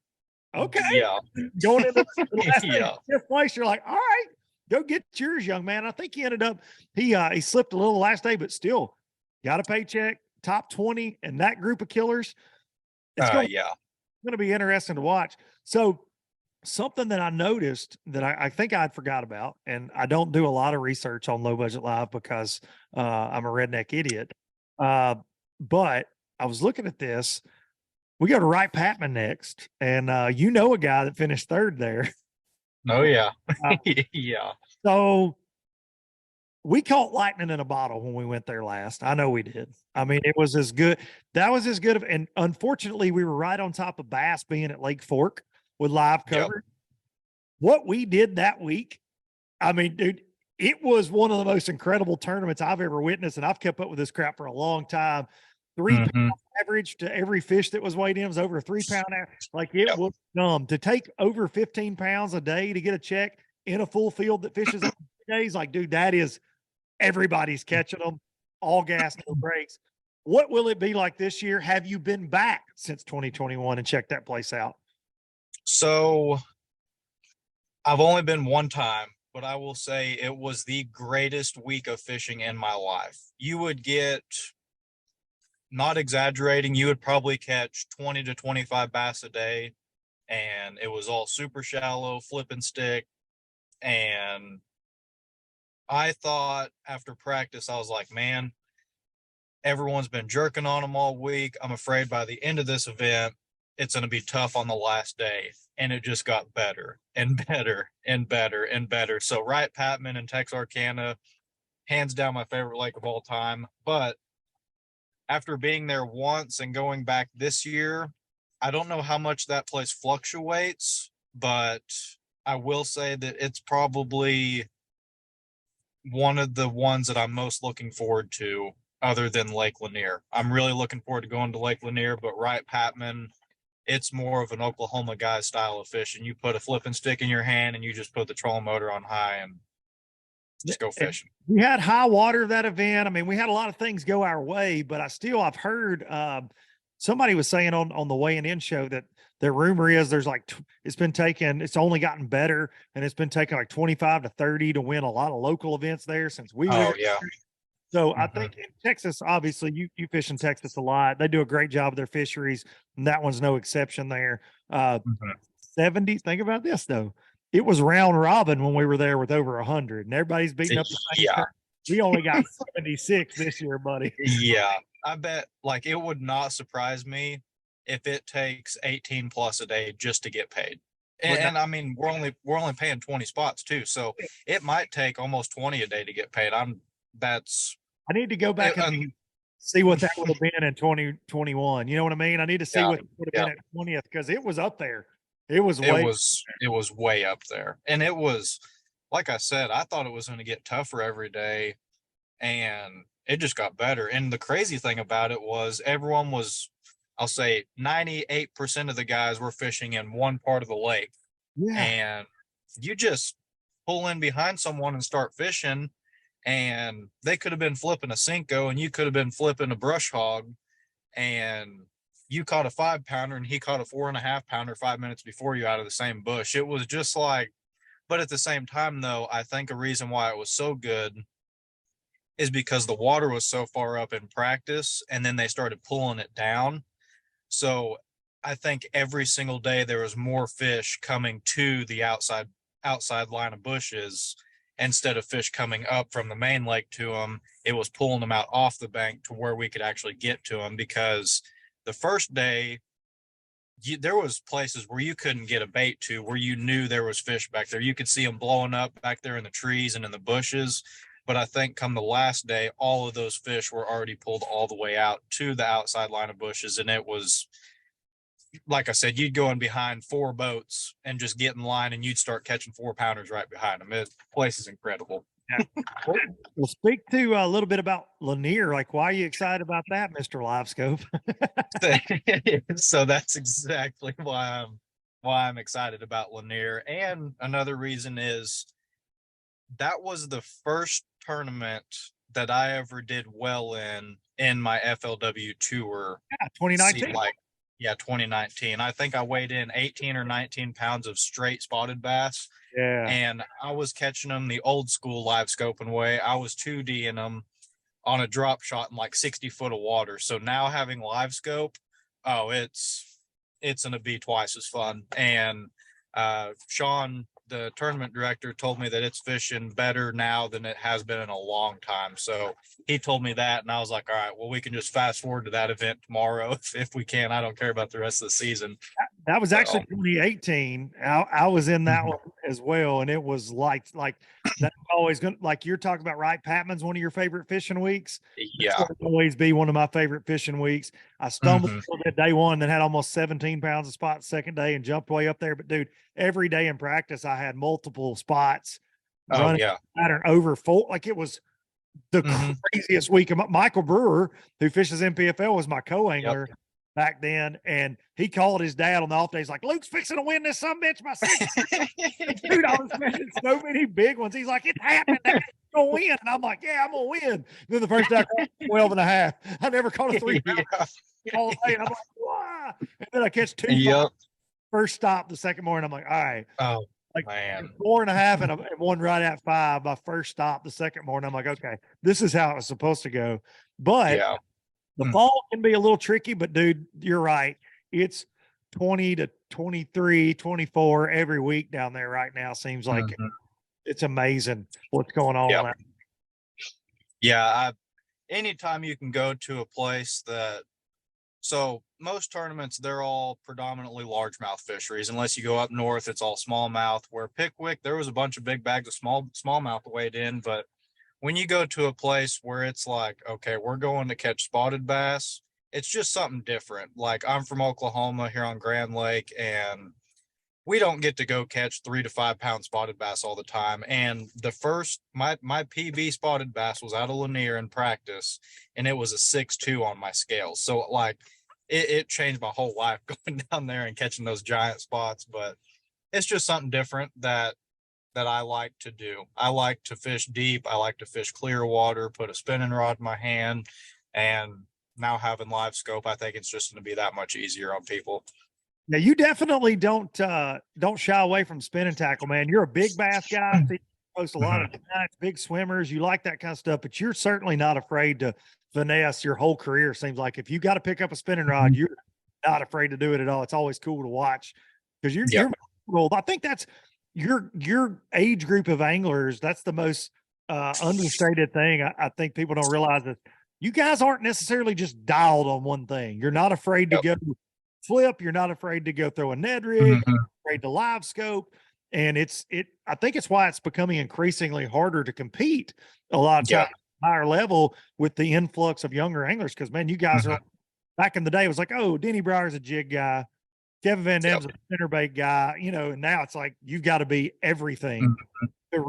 okay. Yeah. Going into the last day, 5th place, you're like, all right, go get yours, young man. I think he ended up, he slipped a little the last day, but still got a paycheck, top 20, and that group of killers. It's going to be interesting to watch. So something that I noticed that I think I'd forgot about, and I don't do a lot of research on Low Budget Live because I'm a redneck idiot. But I was looking at this. We go to Wright Patman next, and you know a guy that finished third there. Oh yeah. Uh, Yeah. so we caught lightning in a bottle when we went there last. I know we did. I mean, it was as good. That was as good of, and unfortunately, we were right on top of bass being at Lake Fork with live Yep. coverage. What we did that week, I mean, dude, it was one of the most incredible tournaments I've ever witnessed, and I've kept up with this crap for a long time. 3 pound Mhm. average to every fish that was weighed in was over a 3 pound average. Like it Yep. was dumb to take over 15 pounds a day to get a check in a full field that fishes every 3 days. Like, dude, that is everybody's catching them, all gas, no brakes. What will it be like this year? Have you been back since 2021 and checked that place out? So I've only been one time, but I will say it was the greatest week of fishing in my life. You would get, not exaggerating, you would probably catch 20 to 25 bass a day, and it was all super shallow, flip and stick. And I thought after practice, I was like, man, everyone's been jerking on them all week. I'm afraid by the end of this event, it's going to be tough on the last day. And it just got better and better and better and better. So Wright Patman and Texarkana, hands down my favorite lake of all time. But after being there once and going back this year, I don't know how much that place fluctuates, but I will say that it's probably one of the ones that I'm most looking forward to other than Lake Lanier. I'm really looking forward to going to Lake Lanier, but Wright Patman, it's more of an Oklahoma guy style of fishing. You put a flipping stick in your hand and you just put the trolling motor on high and just go fishing. We had high water that event. I mean, we had a lot of things go our way, but I've heard somebody was saying on the weighing in show that the rumor is there's like it's only gotten better, and it's been taking like 25 to 30 to win a lot of local events there since we were Oh there. yeah. So I Mhm. think in Texas, obviously you fish in Texas a lot. They do a great job of their fisheries, and that one's no exception there. Mhm. 70s. Think about this though. It was round robin when we were there with over 100, and everybody's beating up the same. Yeah. We only got 76 this year, buddy. Yeah. I bet like it would not surprise me if it takes 18 plus a day just to get paid. And I mean, we're only paying 20 spots too. So it might take almost 20 a day to get paid. I need to go back and see what that would have been in 2021. You know what I mean? I need to see Yeah, what it would have been at 20th because it was up there. It was it was way up there. And it was, like I said, I thought it was going to get tougher every day, and it just got better. And the crazy thing about it was everyone was, I'll say 98% of the guys were fishing in one part of the lake. yeah. And you just pull in behind someone and start fishing, and they could have been flipping a Cinco and you could have been flipping a brush hog, and you caught a 5 pounder and he caught a 4.5 pounder 5 minutes before you out of the same bush. It was just like, but at the same time though, I think a reason why it was so good is because the water was so far up in practice and then they started pulling it down. So I think every single day there was more fish coming to the outside line of bushes instead of fish coming up from the main lake to them. It was pulling them out off the bank to where we could actually get to them, because the first day there was places where you couldn't get a bait to, where you knew there was fish back there. You could see them blowing up back there in the trees and in the bushes. But I think come the last day, all of those fish were already pulled all the way out to the outside line of bushes. And it was, like I said, you'd go in behind 4 boats and just get in line and you'd start catching 4 pounders right behind them. The place is incredible. Yeah. Well, speak to a little bit about Lanier. Like, why are you excited about that, Mr. Livescope? So that's exactly why I'm excited about Lanier. And another reason is that was the first tournament that I ever did well in my FLW tour. Yeah, 2019. Like, yeah, 2019. I think I weighed in 18 or 19 pounds of straight spotted bass. Yeah. And I was catching them the old school live scoping way. I was 2D in them on a drop shot in like 60 foot of water. So now having live scope, oh, it's going to be twice as fun. And Sean the tournament director told me that it's fishing better now than it has been in a long time. So he told me that, and I was like, all right, well, we can just fast forward to that event tomorrow if we can. I don't care about the rest of the season. That was So, actually 2018. I was in that Mhm. one as well, and it was like that's always going to, like you're talking about, right? Patman's one of your favorite fishing weeks. That's yeah. going to always be one of my favorite fishing weeks. I stumbled Mhm. a little bit day one, then had almost 17 pounds of spot second day and jumped way up there. But dude, every day in practice, I had multiple spots Oh, running yeah. pattern over full. Like it was the Mhm. craziest week. Michael Brewer, who fishes MPFL, was my Yep. co-angler back then, and he called his dad on the off days like, "Luke's fixing to win this some bitch by 6." Dude, I was fishing so many big ones. He's like, "It's happening, Dad. You're gonna win." And I'm like, "Yeah, I'm gonna win." Then the first day I caught 12 and a half. I never caught a 3 pound Yeah. all day. And I'm like, "Wow." And then I catch 2 Yep. first stop the second morning. I'm like, "All right." Oh, Like man. 4.5 and one right at 5. My first stop the second morning. I'm like, okay, this is how it was supposed to go. But Yeah. the Mm. fall can be a little tricky, but dude, you're right. It's 20 to 23, 24 every week down there right now. Seems like Mhm. it's amazing what's going on. Yep. Yeah. Anytime you can go to a place that, so most tournaments, they're all predominantly largemouth fisheries. Unless you go up north, it's all smallmouth. Where Pickwick, there was a bunch of big bags of smallmouth weighed in. But when you go to a place where it's like, okay, we're going to catch spotted bass, it's just something different. Like I'm from Oklahoma here on Grand Lake, and we don't get to go catch 3 to 5 pound spotted bass all the time. And the first, my PB spotted bass was out of Lanier in practice, and it was a 6.2 on my scales. So like, it changed my whole life going down there and catching those giant spots. But it's just something different that I like to do. I like to fish deep. I like to fish clear water, put a spinning rod in my hand, and now having live scope, I think it's just going to be that much easier on people. Now you definitely don't shy away from spinning tackle, man. You're a big bass guy. See, you post a lot of giants, big swimmers. You like that kind of stuff, but you're certainly not afraid to finesse your whole career. Seems like if you got to pick up a spinning rod, you're not afraid to do it at all. It's always cool to watch because Yep. you're I think that's your age group of anglers. That's the most understated thing. I think people don't realize that you guys aren't necessarily just dialed on one thing. You're not afraid to Yep. go flip. You're not afraid to go throw a Ned rig, Mhm. afraid to live scope. And I think it's why it's becoming increasingly harder to compete a lot of Yeah. times higher level with the influx of younger anglers. Cause man, you guys Mhm. are back in the day, it was like, oh, Denny Breyer's a jig guy. Kevin Van Yep. Dam's a spinnerbait guy, and now it's like you've got to be everything Mhm. to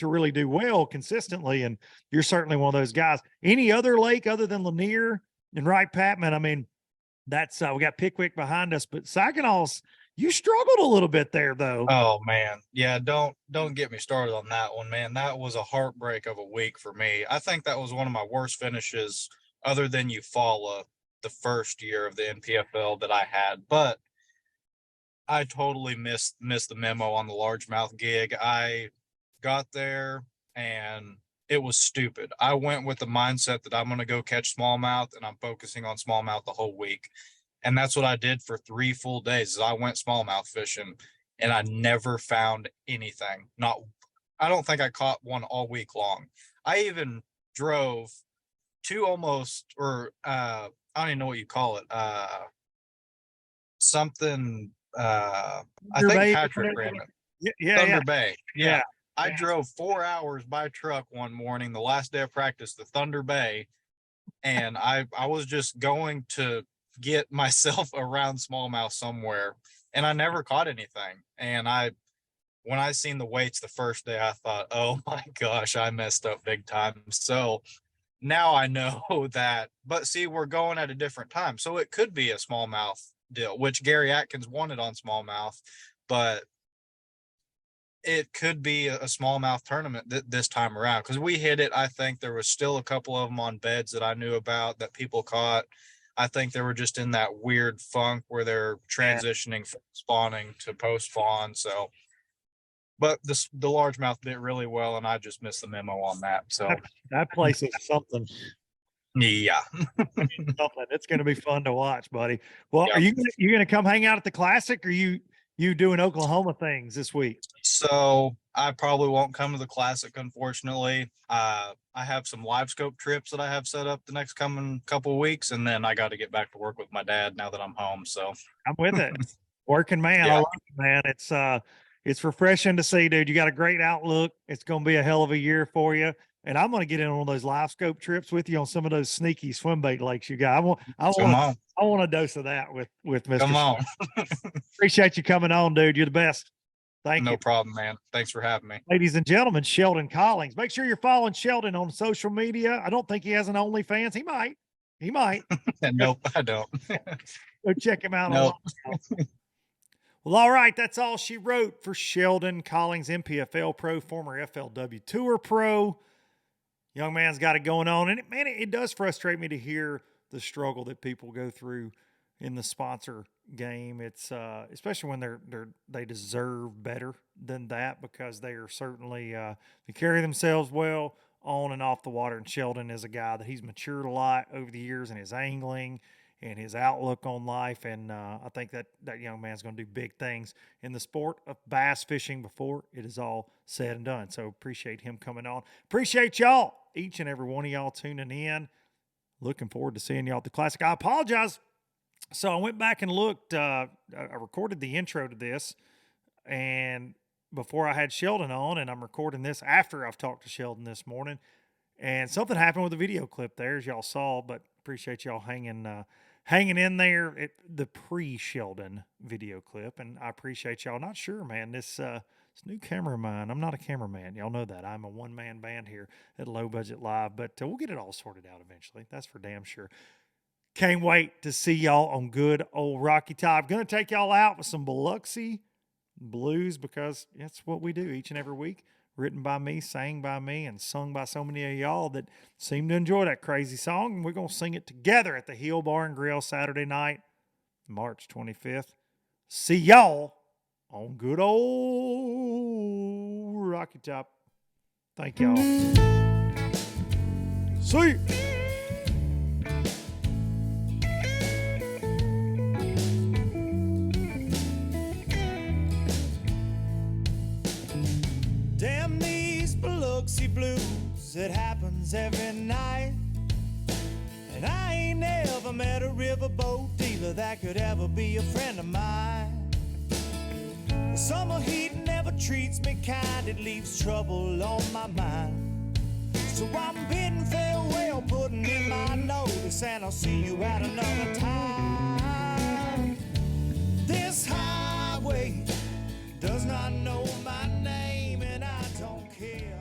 really do well consistently. And you're certainly one of those guys. Any other lake other than Lanier and Wright Patman? I mean, that's we got Pickwick behind us, but Saginaw's, you struggled a little bit there though. Oh man. Yeah, don't get me started on that one, man. That was a heartbreak of a week for me. I think that was one of my worst finishes other than Eufaula the first year of the NPFL that I had. But I totally missed the memo on the largemouth gig. I got there and it was stupid. I went with the mindset that I'm going to go catch smallmouth and I'm focusing on smallmouth the whole week. And that's what I did for 3 full days. Is I went smallmouth fishing and I never found anything. Not I don't think I caught one all week long. I even drove to almost or I don't even know what you call it. Something I think Bay, Patrick ran it. yeah, Thunder Bay. yeah, Yeah. I yeah. drove 4 hours by truck one morning, the last day of practice, to Thunder Bay, and I was just going to get myself around smallmouth somewhere, and I never caught anything. And when I seen the weights the first day, I thought, oh my gosh, I messed up big time. So now I know that, but see, we're going at a different time. So it could be a smallmouth deal, which Gary Atkins wanted on smallmouth, but it could be a smallmouth tournament this time around because we hit it. I think there was still a couple of them on beds that I knew about that people caught. I think they were just in that weird funk where they're transitioning from spawning to post spawn. So, but the largemouth did really well, and I just missed the memo on that. So, That place is something. yeah, Something. It's going to be fun to watch, buddy. Well, are yep. you gonna come hang out at the Classic? Or you doing Oklahoma things this week? So I probably won't come to the classic, unfortunately. I have some live scope trips that I have set up the next coming couple of weeks, and then I got to get back to work with my dad now that I'm home. So I'm with it. Working man. I yeah, love it, man. It's refreshing to see, dude. You got a great outlook. It's gonna be a hell of a year for you. And I'm gonna get in on one of those live scope trips with you on some of those sneaky swim bait lakes you got. come on, I want a dose of that with Mr. come on. Appreciate you coming on, dude. You're the best. Thank No you. problem, man. Thanks for having me. Ladies and gentlemen, Sheldon Collings. Make sure you're following Sheldon on social media. I don't think he has an OnlyFans. He might. He might. Nope, I don't. Go check him out Nope. online. Well, all right. That's all she wrote for Sheldon Collings, MPFL Pro, former FLW Tour Pro. Young man's got it going on. And man, it does frustrate me to hear the struggle that people go through in the sponsor game. It's especially when they deserve better than that, because they are certainly they carry themselves well on and off the water. And Sheldon is a guy that he's matured a lot over the years in his angling and his outlook on life. And I think that young man's going to do big things in the sport of bass fishing before it is all said and done. So appreciate him coming on. Appreciate y'all, each and every one of y'all tuning in. Looking forward to seeing y'all at the Classic. I apologize. So I went back and looked. I recorded the intro to this, and before I had Sheldon on, and I'm recording this after I've talked to Sheldon this morning, and something happened with the video clip there, as y'all saw. But appreciate y'all hanging in there. The pre-Sheldon video clip, and I appreciate y'all. Not sure, man. This new camera of mine. I'm not a cameraman. Y'all know that. I'm a one-man band here at Low Budget Live, but we'll get it all sorted out eventually. That's for damn sure. Can't wait to see y'all on good old Rocky Top. Gonna take y'all out with some Biloxi blues, because that's what we do each and every week. Written by me, sang by me, and sung by so many of y'all that seem to enjoy that crazy song. And we're gonna sing it together at the Hill Bar and Grill Saturday night, March 25th. See y'all on good old Rocky Top. Thank y'all. See you. Damn these Biloxi blues, it happens every night. And I ain't never met a riverboat dealer that could ever be a friend of mine. The summer heat never treats me kind, it leaves trouble on my mind. So I'm bidding farewell, putting in my notice, and I'll see you at another time. This highway does not know my name, and I don't care.